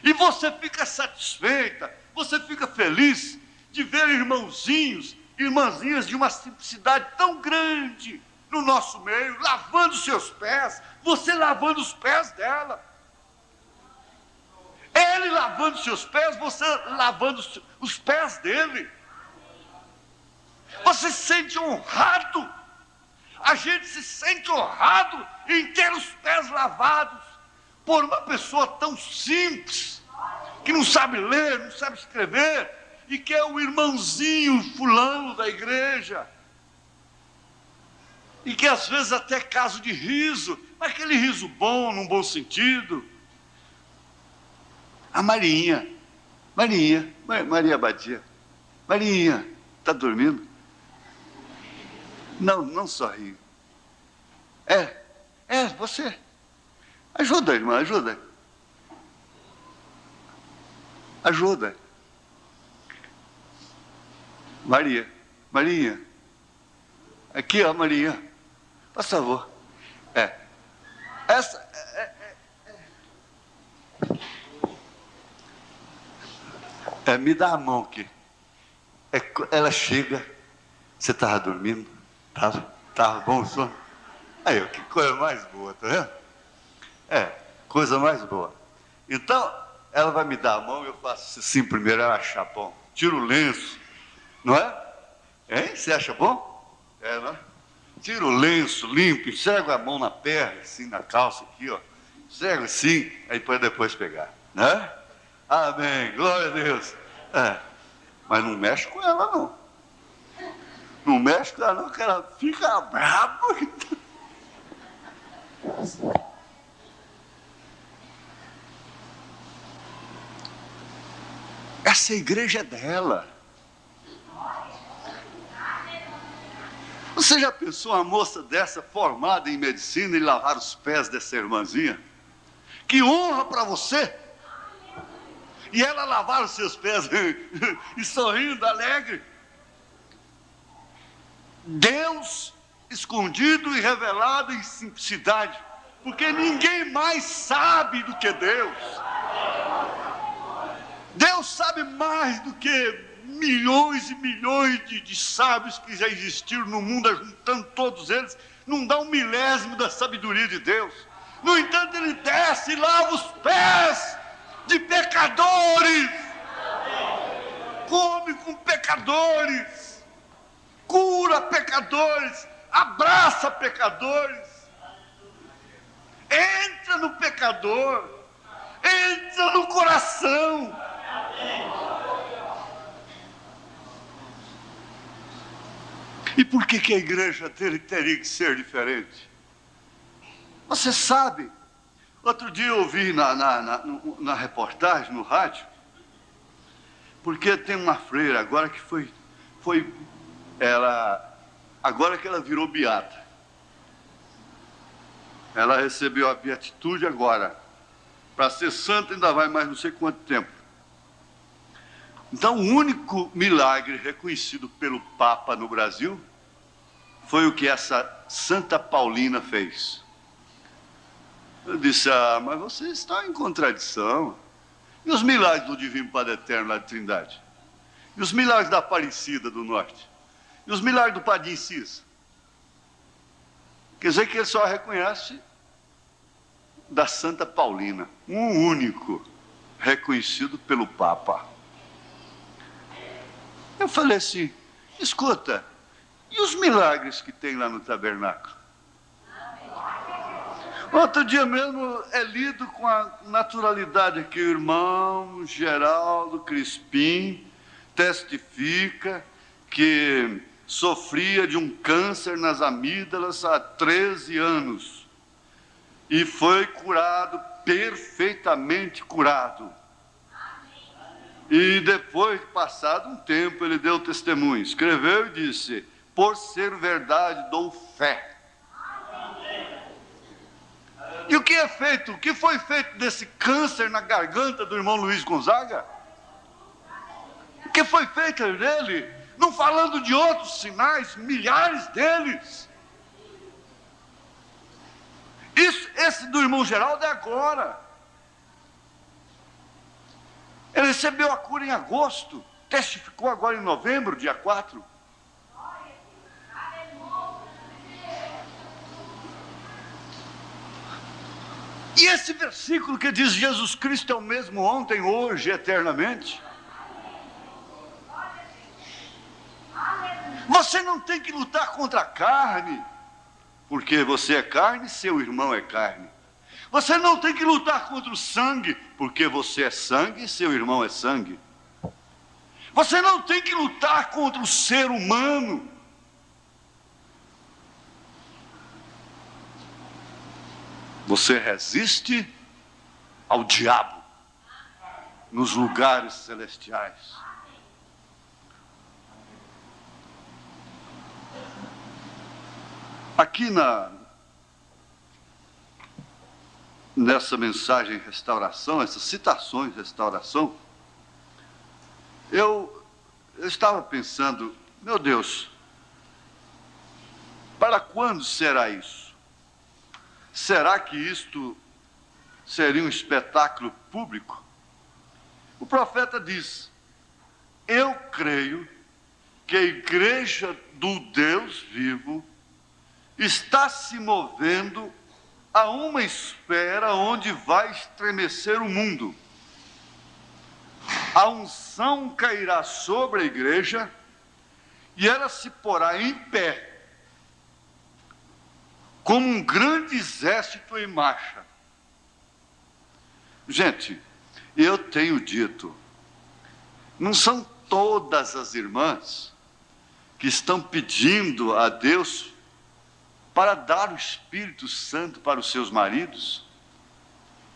E você fica satisfeita, você fica feliz de ver irmãozinhos, irmãzinhas de uma simplicidade tão grande no nosso meio, lavando seus pés, você lavando os pés dela. Ele lavando seus pés, você lavando os pés dele. Você se sente honrado. A A gente se sente honrado em ter os pés lavados por uma pessoa tão simples, que não sabe ler, não sabe escrever, e que é o irmãozinho fulano da igreja. E que às vezes até é caso de riso, mas aquele riso bom, num bom sentido. A Maria Abadia. Marinha, está dormindo? Não sorri. Você. Ajuda, irmã, ajuda. Ajuda. Marinha. Aqui, ó, Marinha. Por favor. Essa... me dá a mão aqui. Ela chega. Você estava dormindo? Tava bom o sono? Aí, que coisa mais boa, tá vendo? Coisa mais boa. Então, ela vai me dar a mão e eu faço assim primeiro, ela acha bom. Tiro o lenço, não é? Hein? Você acha bom? Não é? Tiro o lenço, limpo, enxergo a mão na perna, assim, na calça aqui, ó. Enxergo assim, aí pode depois pegar, né? Amém, glória a Deus. Mas não mexe com ela, não. Não mexe com ela, não, que ela fica brava. Essa igreja é dela. Você já pensou uma moça dessa formada em medicina e lavar os pés dessa irmãzinha? Que honra para você! E ela lavar os seus pés e sorrindo, alegre. Deus escondido e revelado em simplicidade, porque ninguém mais sabe do que Deus. Deus sabe mais do que milhões e milhões de sábios que já existiram no mundo, juntando todos eles, não dá um milésimo da sabedoria de Deus. No entanto, ele desce e lava os pés de pecadores, come com pecadores, cura pecadores, abraça pecadores, entra no pecador, entra no coração. E por que a igreja dele teria que ser diferente? Você sabe, outro dia eu ouvi na reportagem, no rádio, porque tem uma freira agora que agora que ela virou beata. Ela recebeu a beatitude agora. Para ser santa ainda vai mais não sei quanto tempo. Então, o único milagre reconhecido pelo Papa no Brasil foi o que essa Santa Paulina fez. Eu disse, mas você está em contradição. E os milagres do Divino Padre Eterno lá de Trindade? E os milagres da Aparecida do Norte? E os milagres do Padre Incisa? Quer dizer que ele só reconhece da Santa Paulina, um único, reconhecido pelo Papa. Eu falei assim, escuta, e os milagres que tem lá no tabernáculo? Outro dia mesmo é lido com a naturalidade que o irmão Geraldo Crispim testifica que sofria de um câncer nas amígdalas há 13 anos e foi curado, perfeitamente curado. E depois, passado um tempo, ele deu testemunho, escreveu e disse, por ser verdade, dou fé. E o que é feito? O que foi feito desse câncer na garganta do irmão Luiz Gonzaga? O que foi feito dele? Não falando de outros sinais, milhares deles. Esse do irmão Geraldo é agora. Ele recebeu a cura em agosto, testificou agora em novembro, dia 4. E esse versículo que diz Jesus Cristo é o mesmo ontem, hoje, eternamente. Você não tem que lutar contra a carne. porque você é carne, seu irmão é carne. Você não tem que lutar contra o sangue, porque você é sangue e seu irmão é sangue. Você não tem que lutar contra o ser humano. Você resiste ao diabo nos lugares celestiais. Aqui nessa mensagem restauração, essas citações restauração, eu estava pensando, meu Deus, para quando será isso? Será que isto seria um espetáculo público? O profeta diz: eu creio que a igreja do Deus vivo está se movendo a uma esfera onde vai estremecer o mundo. A unção cairá sobre a igreja e ela se porá em pé, como um grande exército em marcha. Gente, eu tenho dito, não são todas as irmãs que estão pedindo a Deus para dar o Espírito Santo para os seus maridos,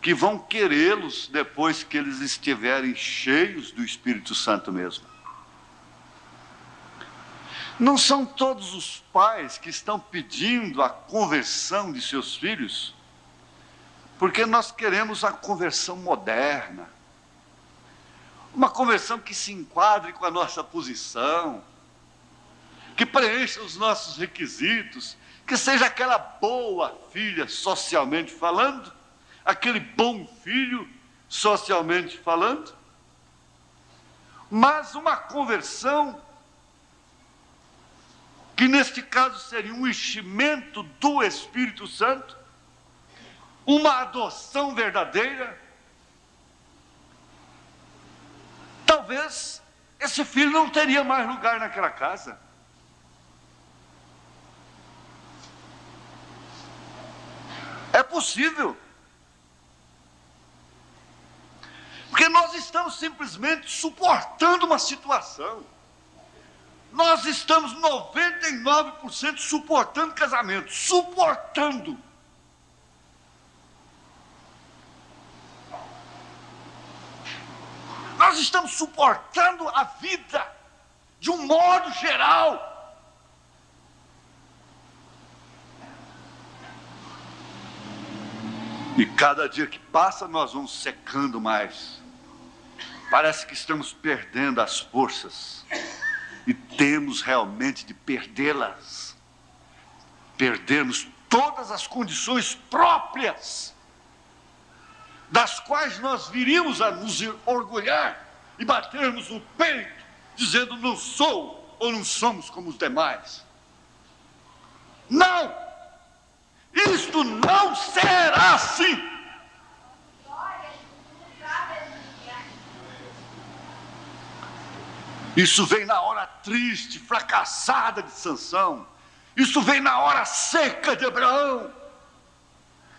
que vão querê-los depois que eles estiverem cheios do Espírito Santo mesmo. Não são todos os pais que estão pedindo a conversão de seus filhos, porque nós queremos a conversão moderna, uma conversão que se enquadre com a nossa posição, que preencha os nossos requisitos, que seja aquela boa filha socialmente falando, aquele bom filho socialmente falando, mas uma conversão que neste caso seria um enchimento do Espírito Santo, uma adoção verdadeira. Talvez esse filho não teria mais lugar naquela casa. É possível. Porque nós estamos simplesmente suportando uma situação. Nós estamos 99% suportando casamento. Suportando. Nós estamos suportando a vida de um modo geral. E cada dia que passa nós vamos secando mais. Parece que estamos perdendo as forças. E temos realmente de perdê-las. Perdermos todas as condições próprias, das quais nós viríamos a nos orgulhar e batermos no peito, dizendo não sou ou não somos como os demais. Não! Isto não será assim. Isso vem na hora triste, fracassada de Sansão. Isso vem na hora seca de Abraão.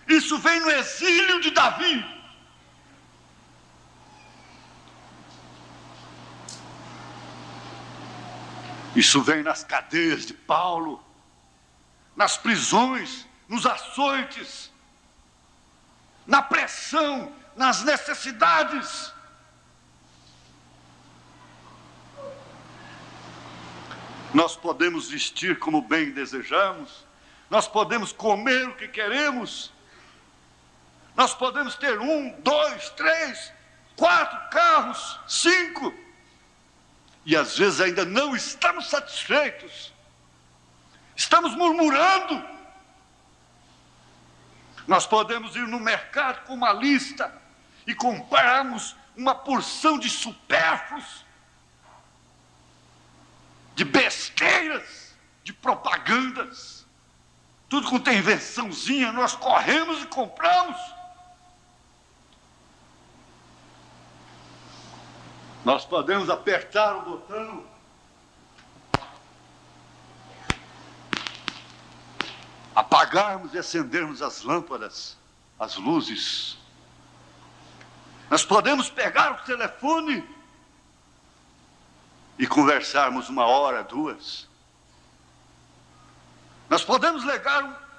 Isso vem no exílio de Davi. Isso vem nas cadeias de Paulo, nas prisões, nos açoites, na pressão, nas necessidades. Nós podemos vestir como bem desejamos, nós podemos comer o que queremos, nós podemos ter 1, 2, 3, 4 carros, 5, e às vezes ainda não estamos satisfeitos, estamos murmurando. Nós podemos ir no mercado com uma lista e comprarmos uma porção de supérfluos, de besteiras, de propagandas, tudo com tem invençãozinha, nós corremos e compramos. Nós podemos apertar o botão apagarmos e acendermos as lâmpadas, as luzes. Nós podemos pegar o telefone e conversarmos 1 hora, 2. Nós podemos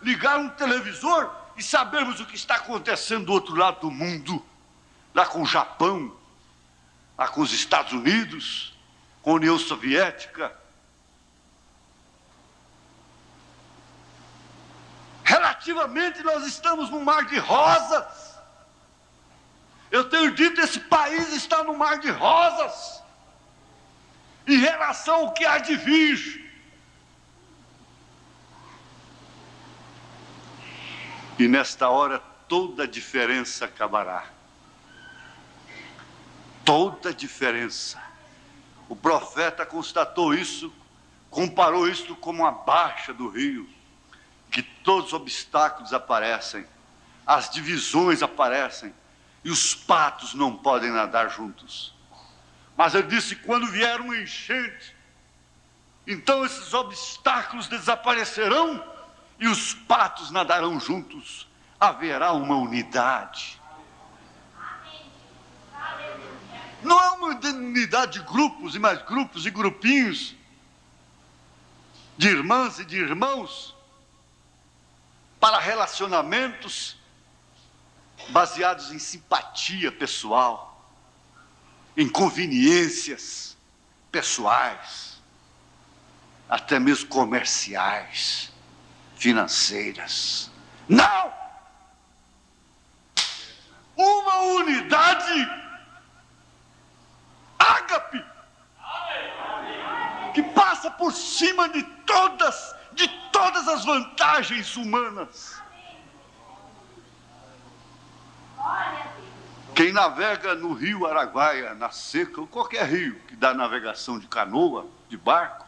ligar um televisor e sabermos o que está acontecendo do outro lado do mundo, lá com o Japão, lá com os Estados Unidos, com a União Soviética. Relativamente, nós estamos num mar de rosas. Eu tenho dito, esse país está num mar de rosas, em relação ao que há de vir. E nesta hora, toda a diferença acabará. Toda a diferença. O profeta constatou isso, comparou isso como a baixa do rio, que todos os obstáculos aparecem, as divisões aparecem, e os patos não podem nadar juntos. Mas ele disse, quando vier uma enchente, então esses obstáculos desaparecerão, e os patos nadarão juntos, haverá uma unidade. Não é uma unidade de grupos e mais grupos e grupinhos, de irmãs e de irmãos, para relacionamentos baseados em simpatia pessoal, em conveniências pessoais, até mesmo comerciais, financeiras. Não! Uma unidade ágape, que passa por cima de todas as vantagens humanas. Quem navega no rio Araguaia, na seca, ou qualquer rio que dá navegação de canoa, de barco,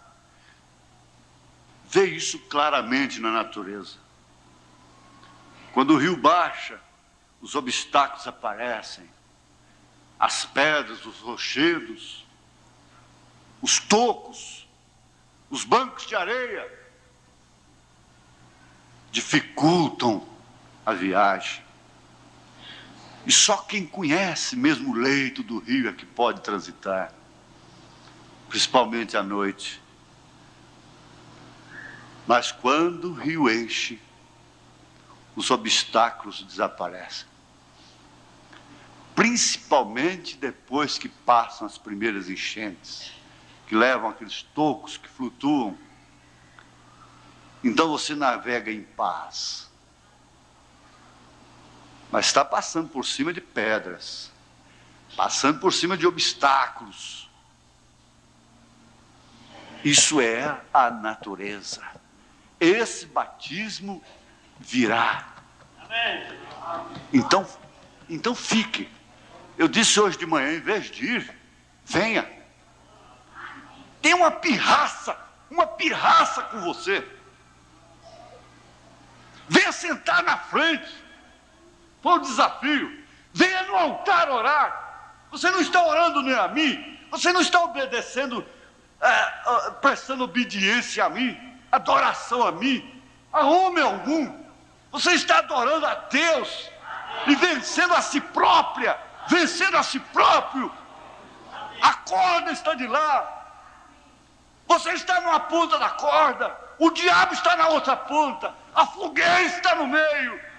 vê isso claramente na natureza. Quando o rio baixa, os obstáculos aparecem, as pedras, os rochedos, os tocos, os bancos de areia, dificultam a viagem. E só quem conhece mesmo o leito do rio é que pode transitar, principalmente à noite. Mas quando o rio enche, os obstáculos desaparecem. Principalmente depois que passam as primeiras enchentes, que levam aqueles tocos que flutuam. Então você navega em paz. Mas está passando por cima de pedras, passando por cima de obstáculos. Isso é a natureza. Esse batismo virá. Então fique. Eu disse hoje de manhã, em vez de ir, venha. Tem uma pirraça com você. Venha sentar na frente. Foi um desafio. Venha no altar orar. Você não está orando nem a mim. Você não está obedecendo, prestando obediência a mim, adoração a mim, a homem algum. Você está adorando a Deus e vencendo a si própria, vencendo a si próprio. A corda está de lá. Você está numa ponta da corda. O diabo está na outra ponta. A fogueira está no meio.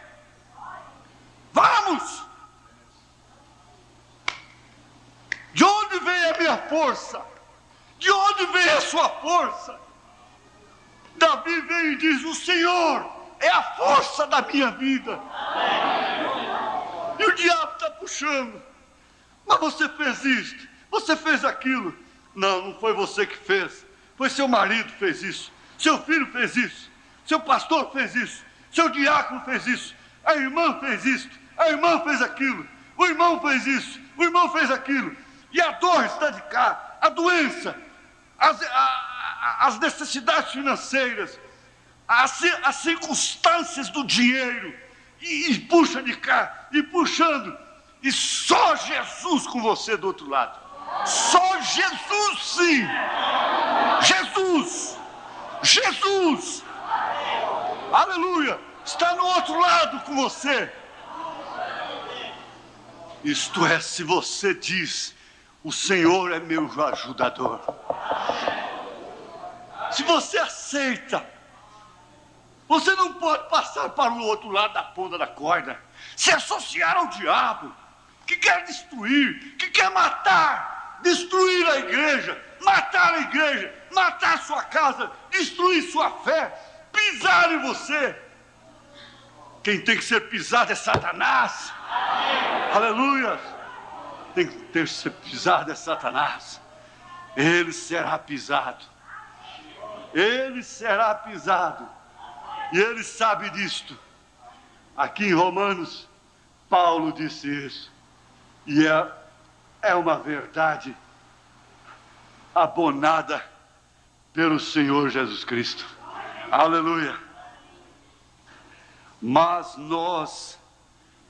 Vamos! De onde vem a minha força? De onde vem a sua força? Davi vem e diz, o Senhor é a força da minha vida. E o diabo está puxando. Mas você fez isto, você fez aquilo. Não foi você que fez. Foi seu marido que fez isso. Seu filho fez isso. Seu pastor fez isso. Seu diácono fez isso. A irmã fez isto. A irmã fez aquilo. O irmão fez isso. O irmão fez aquilo. E a dor está de cá. A doença. As necessidades financeiras. As circunstâncias do dinheiro. E puxa de cá. E puxando. E só Jesus com você do outro lado. Só Jesus, sim. Jesus. Aleluia! Está no outro lado com você. Isto é, se você diz, o Senhor é meu ajudador. Se você aceita, você não pode passar para o outro lado da ponta da corda, se associar ao diabo, que quer destruir, que quer matar, destruir a igreja, matar sua casa, destruir sua fé, pisar em você. Quem tem que ser pisado é Satanás. Aleluia! Tem que ser pisado é Satanás. Ele será pisado. Ele será pisado. E ele sabe disto. Aqui em Romanos, Paulo disse isso. E é uma verdade abonada pelo Senhor Jesus Cristo. Aleluia! Mas nós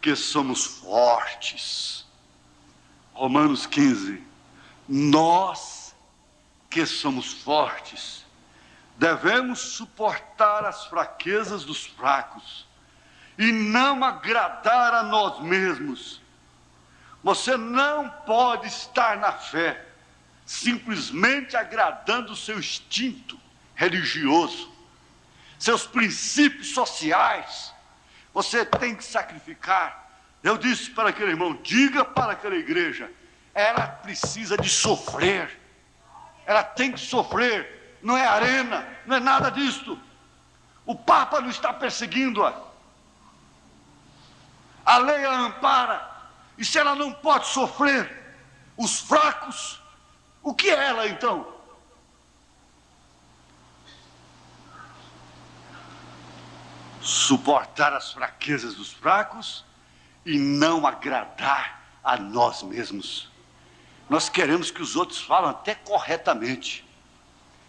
que somos fortes, Romanos 15, nós que somos fortes, devemos suportar as fraquezas dos fracos e não agradar a nós mesmos. Você não pode estar na fé simplesmente agradando o seu instinto religioso, seus princípios sociais. Você tem que sacrificar. Eu disse para aquele irmão, diga para aquela igreja, ela precisa de sofrer. Ela tem que sofrer. Não é arena, não é nada disto. O Papa não está perseguindo-a. A lei a ampara. E se ela não pode sofrer os fracos, o que é ela então? Suportar as fraquezas dos fracos e não agradar a nós mesmos. Nós queremos que os outros falem até corretamente.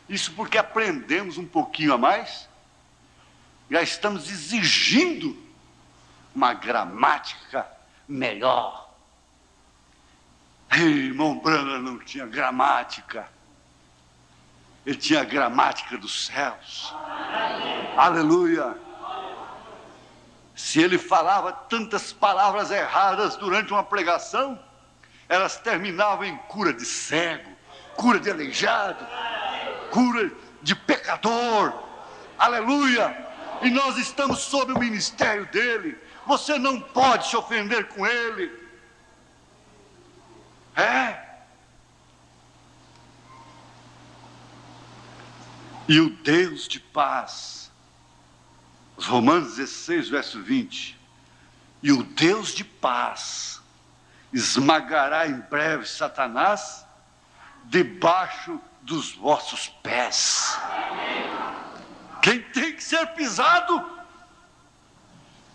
Isso porque aprendemos um pouquinho a mais, já estamos exigindo uma gramática melhor. Ei, irmão Branham não tinha gramática. Ele tinha a gramática dos céus. Aleluia! Se ele falava tantas palavras erradas durante uma pregação, elas terminavam em cura de cego, cura de aleijado, cura de pecador. Aleluia! E nós estamos sob o ministério dele. Você não pode se ofender com ele. E o Deus de paz, Romanos 16, verso 20, e o Deus de paz esmagará em breve Satanás debaixo dos vossos pés. Quem tem que ser pisado?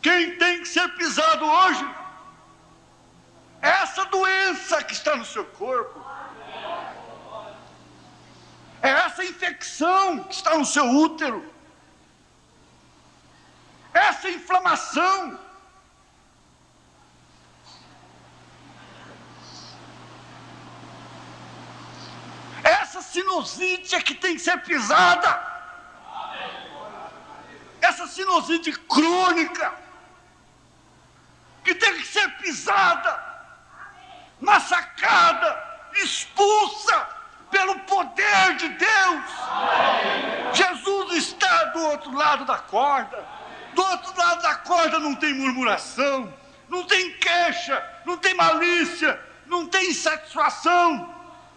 Quem tem que ser pisado hoje? Essa doença que está no seu corpo. É essa infecção que está no seu útero. Essa inflamação. Essa sinusite é que tem que ser pisada. Essa sinusite crônica que tem que ser pisada, massacrada, expulsa pelo poder de Deus. Jesus está do outro lado da corda. Do outro lado da corda não tem murmuração, não tem queixa, não tem malícia, não tem insatisfação.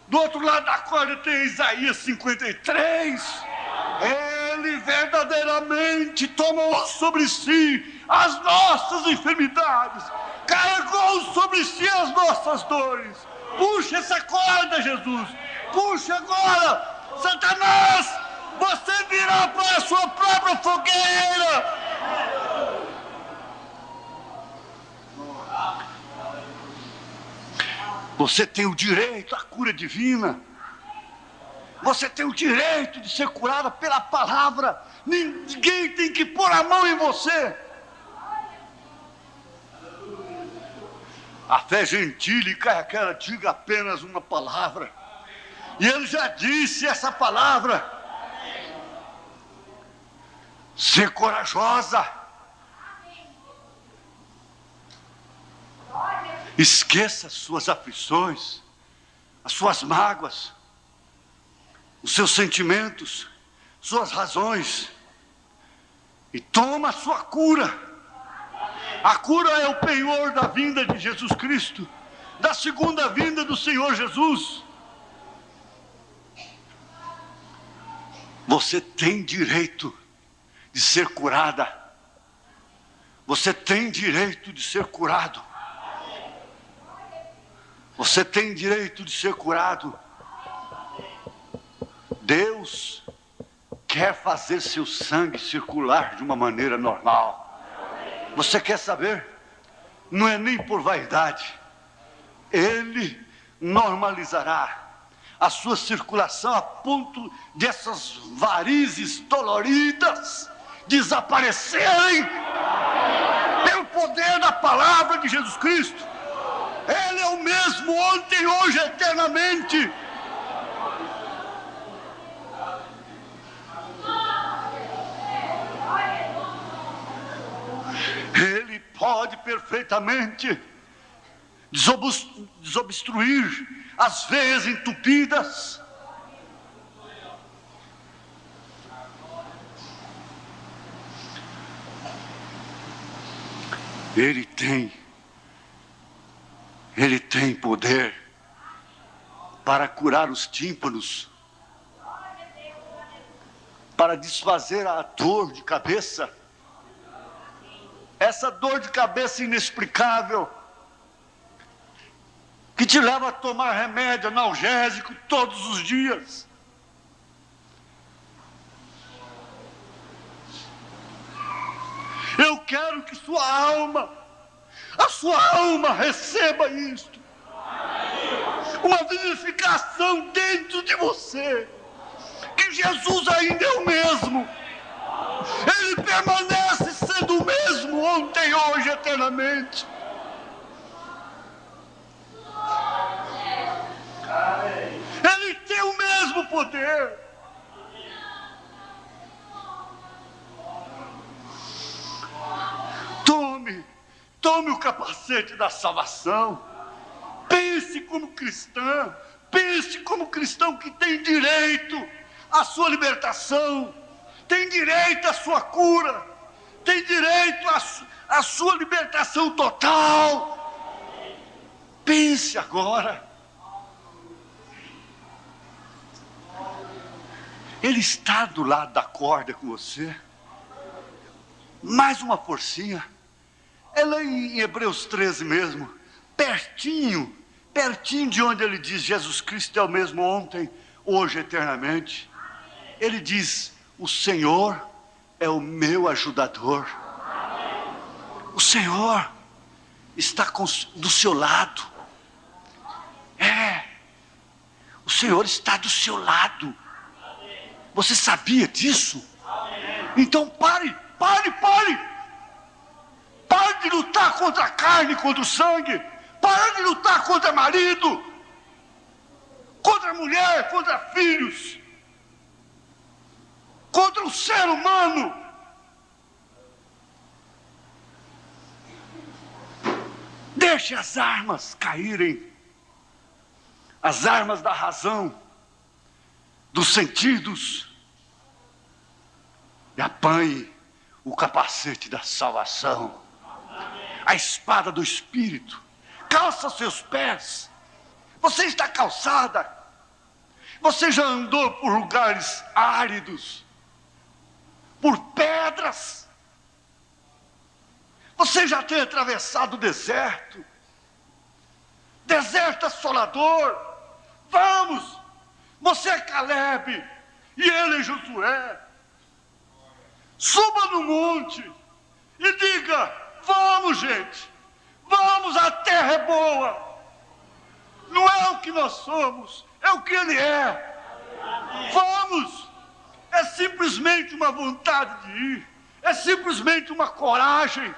Do outro lado da corda tem Isaías 53. Ele verdadeiramente tomou sobre si as nossas enfermidades, carregou sobre si as nossas dores. Puxa essa corda, Jesus. Puxa agora. Satanás, você virá para a sua própria fogueira. Você tem o direito à cura divina. Você tem o direito de ser curada pela palavra. Ninguém tem que pôr a mão em você. A fé gentílica é aquela, diga apenas uma palavra. E ele já disse essa palavra. ser corajosa. Esqueça as suas aflições, as suas mágoas, os seus sentimentos, suas razões, e toma a sua cura. A cura é o penhor da vinda de Jesus Cristo, da segunda vinda do Senhor Jesus. Você tem direito de ser curada. Você tem direito de ser curado. Você tem direito de ser curado. Deus quer fazer seu sangue circular de uma maneira normal. Você quer saber? Não é nem por vaidade. Ele normalizará a sua circulação a ponto dessas varizes doloridas desaparecerem pelo poder da palavra de Jesus Cristo. Ele é o mesmo ontem, hoje, eternamente. Ele pode perfeitamente desobstruir as veias entupidas. Ele tem poder para curar os tímpanos, para desfazer a dor de cabeça, essa dor de cabeça inexplicável, que te leva a tomar remédio analgésico todos os dias. Eu quero que a sua alma receba isto. Uma vivificação dentro de você. Que Jesus ainda é o mesmo. Ele permanece sendo o mesmo ontem, hoje, eternamente. Ele tem o mesmo poder. Tome o capacete da salvação. Pense como cristã. Pense como cristão que tem direito à sua libertação. Tem direito à sua cura. Tem direito à sua libertação total. Pense agora. Ele está do lado da corda com você. Mais uma forcinha. Ela é em Hebreus 13 mesmo, pertinho de onde ele diz: Jesus Cristo é o mesmo ontem, hoje, eternamente. Ele diz: o Senhor é o meu ajudador. O Senhor está do seu lado. O Senhor está do seu lado. Você sabia disso? Então pare. Pare de lutar contra a carne, contra o sangue. Pare de lutar contra marido, contra mulher, contra filhos, contra o ser humano. Deixe as armas caírem, as armas da razão, dos sentidos, e apanhe o capacete da salvação, a espada do Espírito. Calça seus pés. Você está calçada. Você já andou por lugares áridos, por pedras. Você já tem atravessado o deserto, deserto assolador. Vamos, você é Caleb e ele é Josué. Suba no monte e diga: vamos, gente, vamos, a terra é boa. Não é o que nós somos, é o que ele é. Vamos. É simplesmente uma vontade de ir, é simplesmente uma coragem.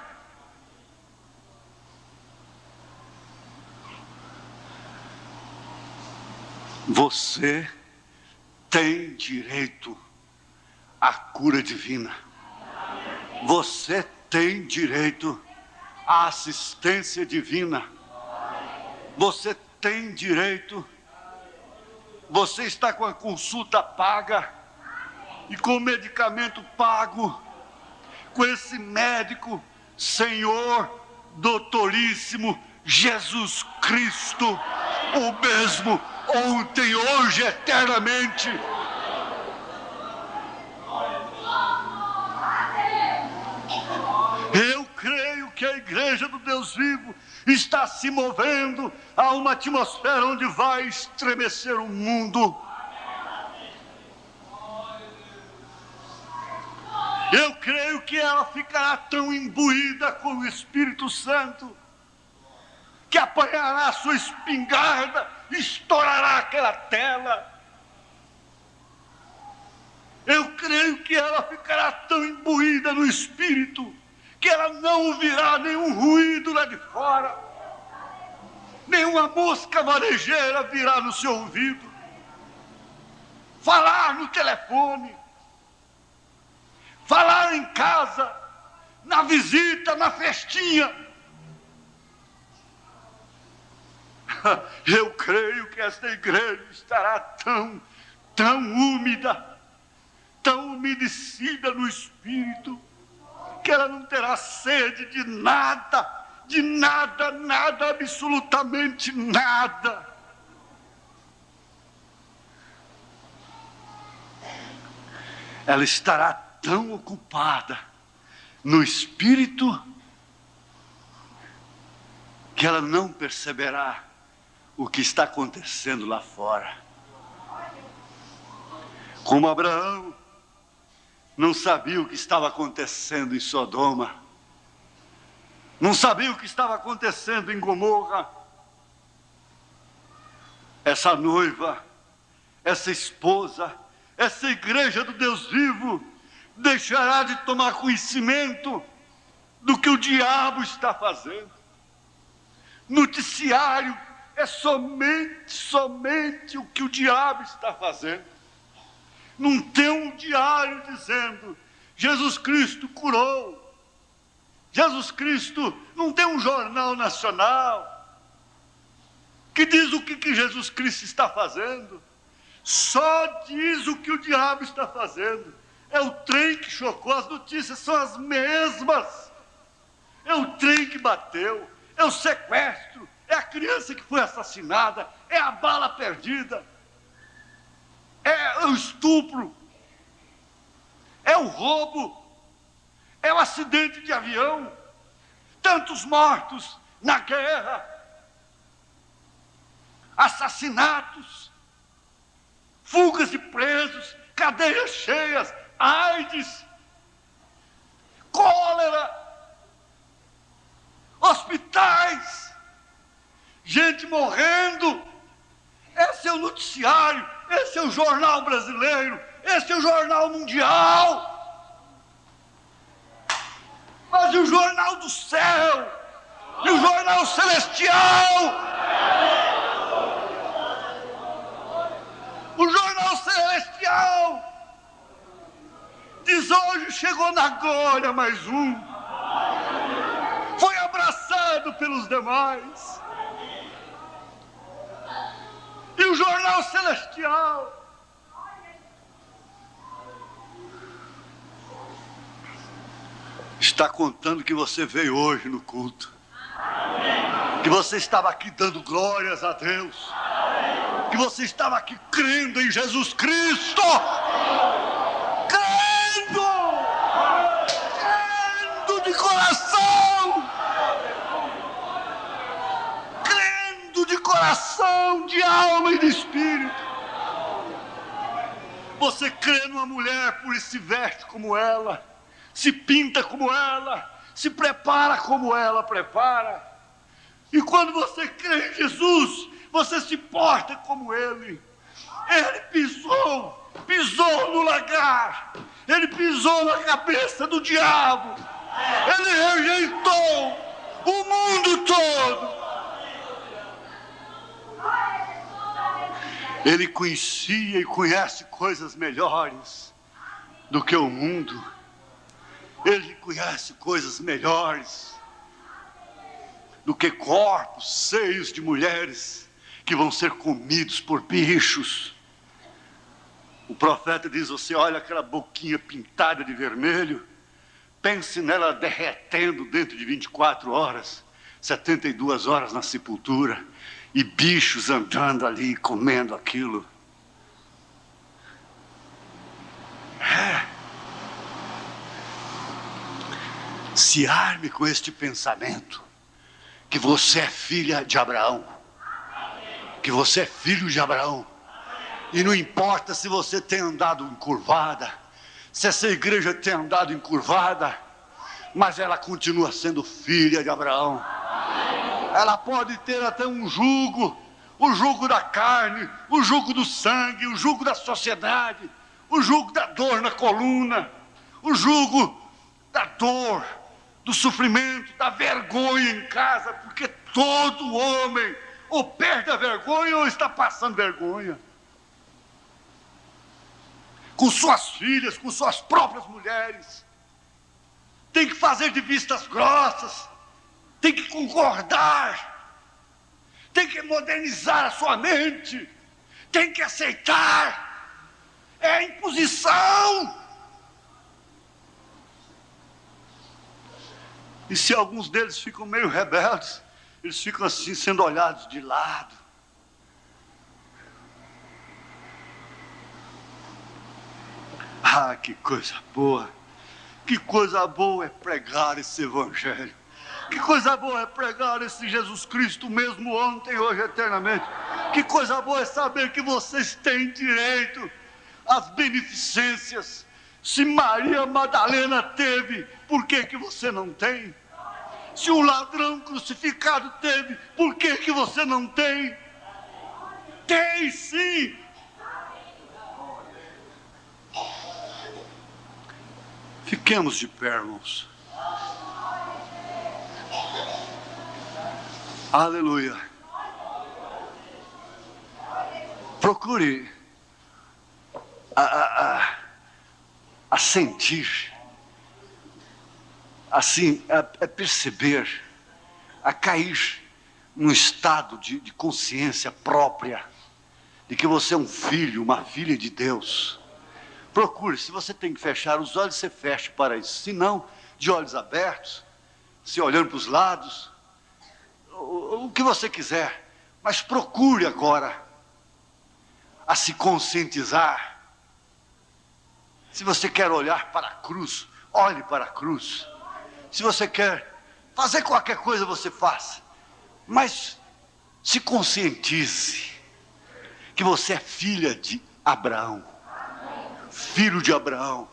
Você tem direito à cura divina. Você tem direito à assistência divina. Você tem direito. Você está com a consulta paga e com o medicamento pago, com esse médico, Senhor, doutoríssimo, Jesus Cristo, o mesmo ontem, hoje, eternamente. Eu creio que a Igreja do Deus vivo está se movendo a uma atmosfera onde vai estremecer o mundo. Eu creio que ela ficará tão imbuída com o Espírito Santo que apanhará a sua espingarda e estourará aquela tela. Eu creio que ela ficará tão imbuída no Espírito que ela não ouvirá nenhum ruído lá de fora, nenhuma mosca varejeira virá no seu ouvido, falar no telefone, falar em casa, na visita, na festinha. Eu creio que esta igreja estará tão úmida, tão umedecida no Espírito, que ela não terá sede de nada, nada, absolutamente nada. Ela estará tão ocupada no Espírito que ela não perceberá o que está acontecendo lá fora. Como Abraão não sabia o que estava acontecendo em Sodoma, não sabia o que estava acontecendo em Gomorra. Essa noiva, essa esposa, essa igreja do Deus vivo deixará de tomar conhecimento do que o diabo está fazendo. Noticiário é somente o que o diabo está fazendo. Não tem um diário dizendo Jesus Cristo curou. Jesus Cristo, não tem um jornal nacional que diz o que Jesus Cristo está fazendo. Só diz o que o diabo está fazendo. É o trem que chocou, as notícias são as mesmas. É o trem que bateu, é o sequestro, é a criança que foi assassinada, é a bala perdida, é o estupro, é o roubo, é o acidente de avião, tantos mortos na guerra, assassinatos, fugas de presos, cadeias cheias, AIDS, cólera, hospitais, gente morrendo. Esse é o noticiário, esse é o jornal brasileiro, esse é o jornal mundial. Mas e o jornal do céu? E o jornal celestial? O jornal celestial diz: hoje chegou na glória mais um, foi abraçado pelos demais. E o jornal celestial está contando que você veio hoje no culto, que você estava aqui dando glórias a Deus, que você estava aqui crendo em Jesus Cristo, crendo de coração, crendo de coração, de alma e de espírito. Você crê numa mulher, por isso se veste como ela, se pinta como ela, se prepara como ela prepara. E quando você crê em Jesus, você se porta como Ele. Ele pisou no lagar, Ele pisou na cabeça do diabo, Ele rejeitou o mundo todo. Ele conhecia e conhece coisas melhores do que o mundo. Ele conhece coisas melhores do que corpos, seios de mulheres que vão ser comidos por bichos. O profeta diz: você olha aquela boquinha pintada de vermelho, pense nela derretendo dentro de 24 horas, 72 horas na sepultura, e bichos andando ali, comendo aquilo. Se arme com este pensamento, que você é filha de Abraão, que você é filho de Abraão, e não importa se você tem andado encurvada, se essa igreja tem andado encurvada, mas ela continua sendo filha de Abraão. Ela pode ter até um jugo, o jugo da carne, o jugo do sangue, o jugo da sociedade, o jugo da dor na coluna, o jugo da dor, do sofrimento, da vergonha em casa, porque todo homem ou perde a vergonha ou está passando vergonha. Com suas filhas, com suas próprias mulheres. Tem que fazer de vistas grossas, tem que concordar, tem que modernizar a sua mente, tem que aceitar. É a imposição. E se alguns deles ficam meio rebeldes, eles ficam assim, sendo olhados de lado. Ah, que coisa boa! Que coisa boa é pregar esse evangelho. Que coisa boa é pregar esse Jesus Cristo, mesmo ontem, hoje, eternamente. Que coisa boa é saber que vocês têm direito às beneficências. Se Maria Madalena teve, por que você não tem? Se um ladrão crucificado teve, por que você não tem? Tem sim! Fiquemos de pé, irmãos. Aleluia. Procure a sentir, assim, a perceber, a cair num estado de consciência própria, de que você é um filho, uma filha de Deus. Procure, se você tem que fechar os olhos, você feche para isso. Se não, de olhos abertos, se olhando para os lados, o que você quiser. Mas procure agora a se conscientizar. Se você quer olhar para a cruz, olhe para a cruz. Se você quer fazer qualquer coisa, você faça. Mas se conscientize que você é filha de Abraão. Filho de Abraão.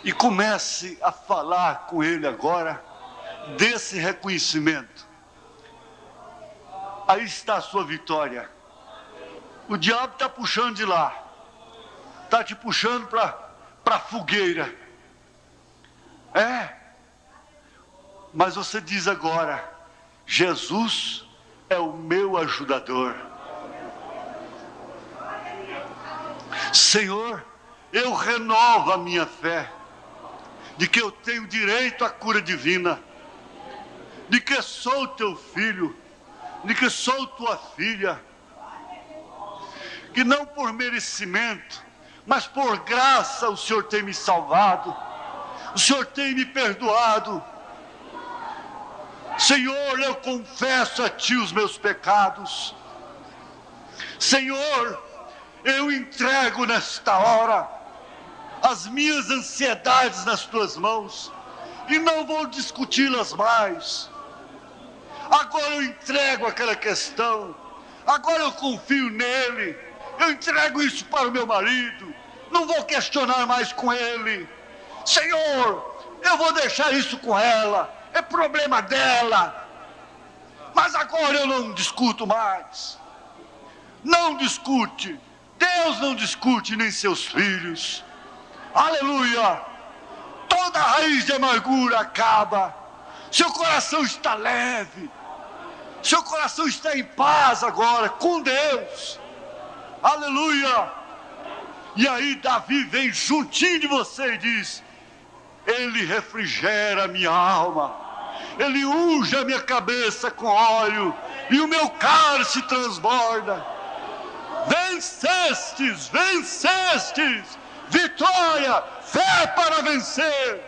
E comece a falar com ele agora desse reconhecimento. Aí está a sua vitória. O diabo está puxando de lá, está te puxando para a fogueira. Mas você diz agora: Jesus é o meu ajudador. Senhor, eu renovo a minha fé, de que eu tenho direito à cura divina, de que sou teu filho, de que sou tua filha, que não por merecimento, mas por graça o Senhor tem me salvado, o Senhor tem me perdoado. Senhor, eu confesso a ti os meus pecados. Senhor, eu entrego nesta hora as minhas ansiedades nas tuas mãos e não vou discuti-las mais. Agora eu entrego aquela questão, agora eu confio nele, eu entrego isso para o meu marido, não vou questionar mais com ele. Senhor, eu vou deixar isso com ela, é problema dela, mas agora eu não discuto mais. Não discute. Deus não discute, nem seus filhos. Aleluia. Toda raiz de amargura acaba. Seu coração está leve. Seu coração está em paz agora com Deus. Aleluia. E aí Davi vem juntinho de você e diz: Ele refrigera a minha alma, Ele unge a minha cabeça com óleo, e o meu cálice transborda. Vencestes, vencestes, vitória, fé para vencer,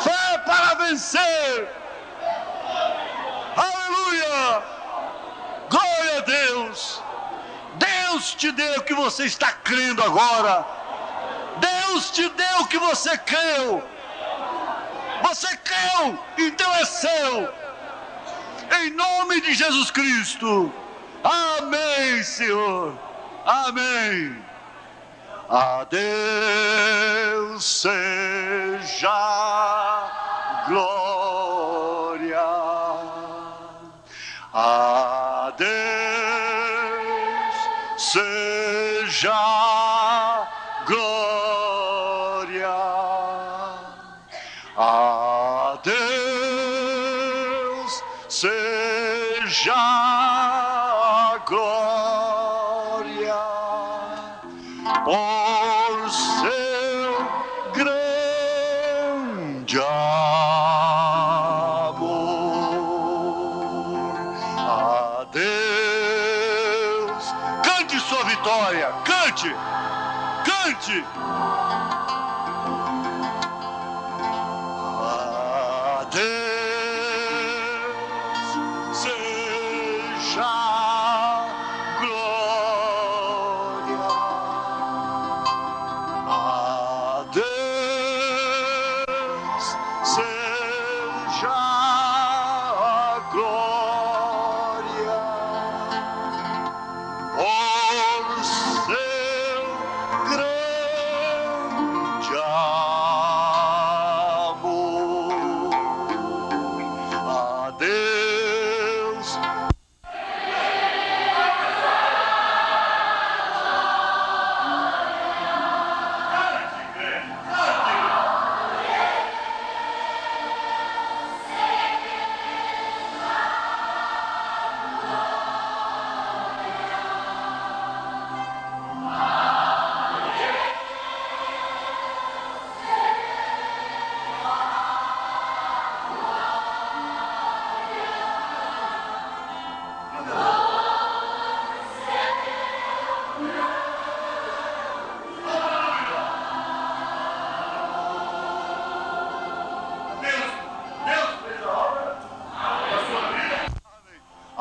fé para vencer. Aleluia, glória a Deus. Deus te deu o que você está crendo agora. Deus te deu o que você creu. Você creu, então é seu. Em nome de Jesus Cristo. Amém, Senhor. Amém. A Deus seja glória. A Deus seja glória. A Deus seja glória por seu grande amor. A Deus, cante sua vitória, cante, cante. A Deus seja glória. A Deus seja glória por seu grande amor. A Deus.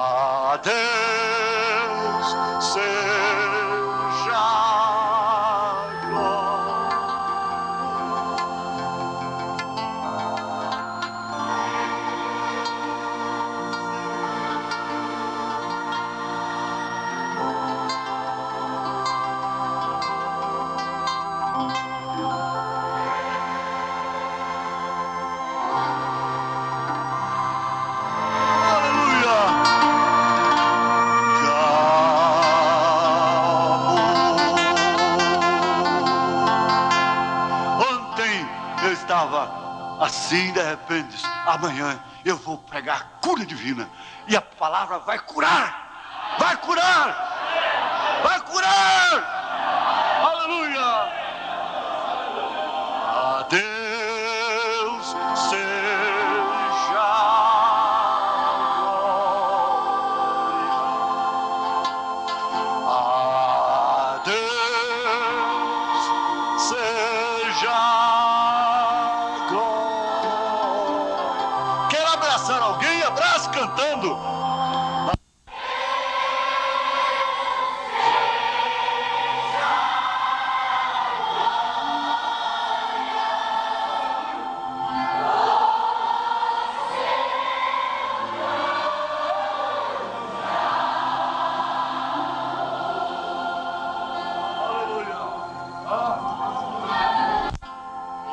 A Deus seja assim, de repente, amanhã eu vou pregar a cura divina e a palavra vai curar, vai curar, vai curar. Aleluia. A Deus seja glória. A Deus seja glória. Quer abraçar alguém? Abraça cantando.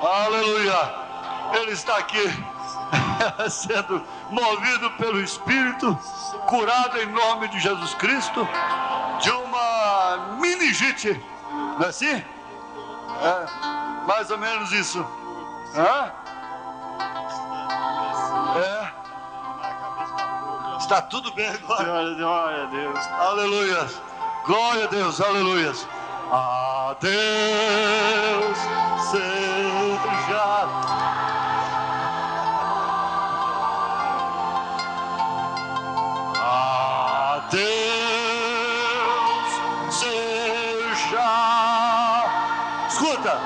Aleluia. Ele está aqui sendo movido pelo Espírito, curado em nome de Jesus Cristo de uma meningite, não é assim? É, mais ou menos isso. Hã? É. Está tudo bem agora. Glória a Deus. Aleluia. Glória a Deus, aleluia. A Deus seja. A Deus seja. Escuta,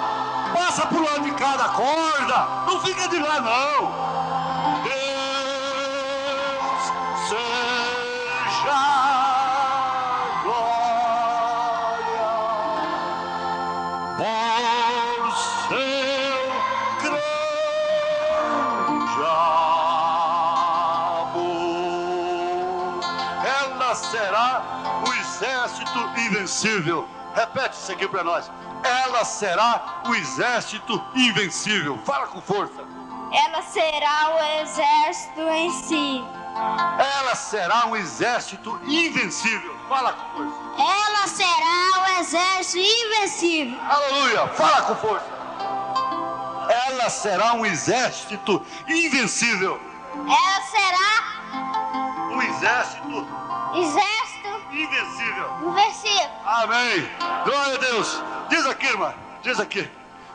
passa por lado de cada corda, não fica de lá não. Deus seja glória por seu grande amor. Ela será o exército invencível. Repete isso aqui para nós. Ela será o exército invencível. Fala com força. Ela será o exército em si. Ela será um exército invencível. Fala com força. Ela será o exército invencível. Aleluia. Fala com força. Ela será um exército invencível. Ela será Um exército exército invencível. invencível. Amém. Glória a Deus. Diz aqui, irmã. Diz aqui.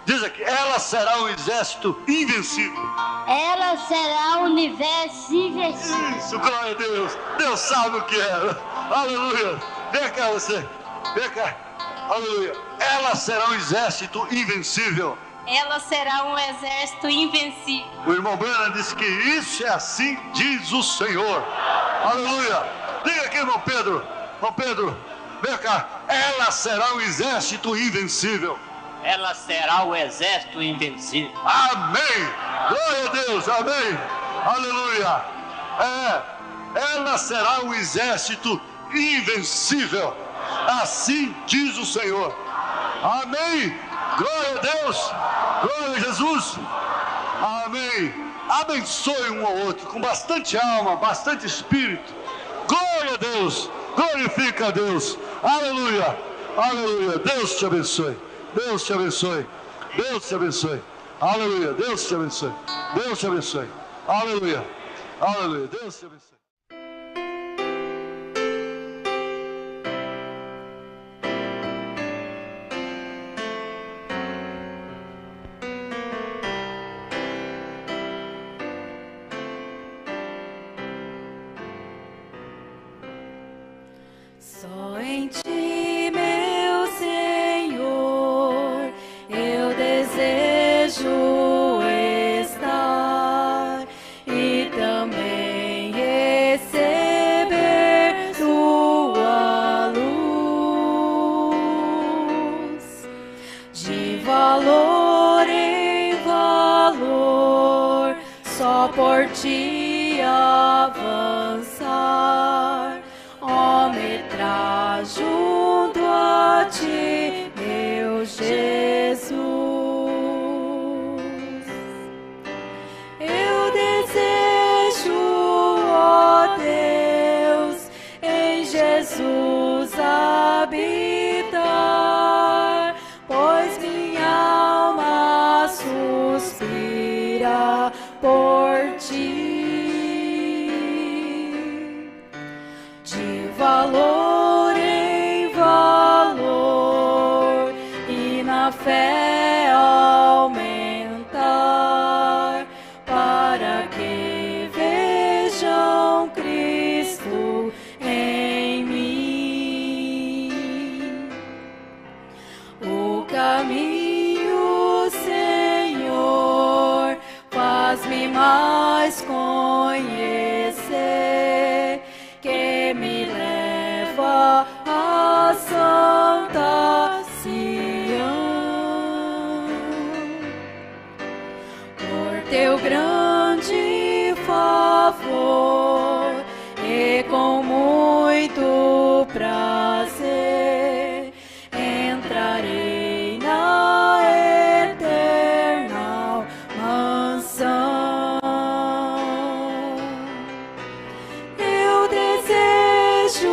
Diz aqui. Ela será um exército invencível. Ela será o universo invencível. Isso, glória a Deus. Deus sabe o que é. Aleluia. Vem cá você. Vem cá. Aleluia. Ela será um exército invencível. Ela será um exército invencível. O irmão Brana disse que isso é assim, diz o Senhor. Aleluia. Diga aqui, irmão Pedro. Irmão Pedro, vem cá. Ela será um exército invencível. Ela será o exército invencível. Amém. Glória a Deus. Amém. Aleluia. Ela será um exército invencível. Assim diz o Senhor. Amém. Glória a Deus. Glória a Jesus. Amém. Abençoe um ao outro com bastante alma, bastante espírito. Glória a Deus. Glorifica a Deus. Aleluia. Aleluia. Deus te abençoe. Deus te abençoe. Deus te abençoe. Aleluia. Deus te abençoe. Deus te abençoe. Aleluia. Aleluia. Deus te abençoe. Só em ti, meu Senhor, eu desejo estar e também receber tua luz. De valor em valor, só por ti avançar. Ó, me traz junto a ti, meu Jesus. Eu desejo, ó Deus, em Jesus habitar, pois minha alma suspira por ti. De valor em valor e na fé aumentar, para que vejam Cristo em mim. O caminho, Senhor, faz-me mais conhecer, que me leva a Santa Sião. Por teu grande favor e com muito prazer entrarei na eterna mansão. Eu desejo,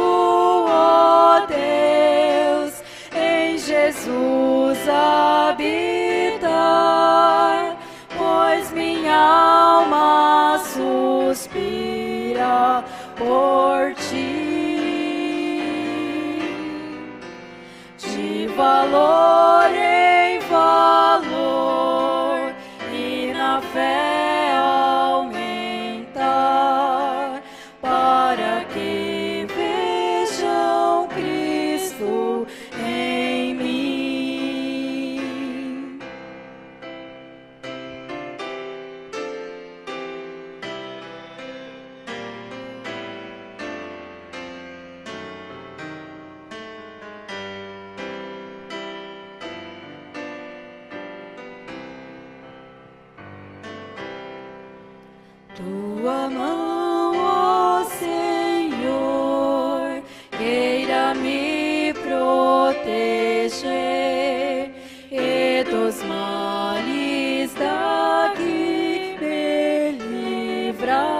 ó Deus, em Jesus habitar, pois minha alma suspira Tua mão, ó Senhor, queira me proteger e dos males daqui me livrar.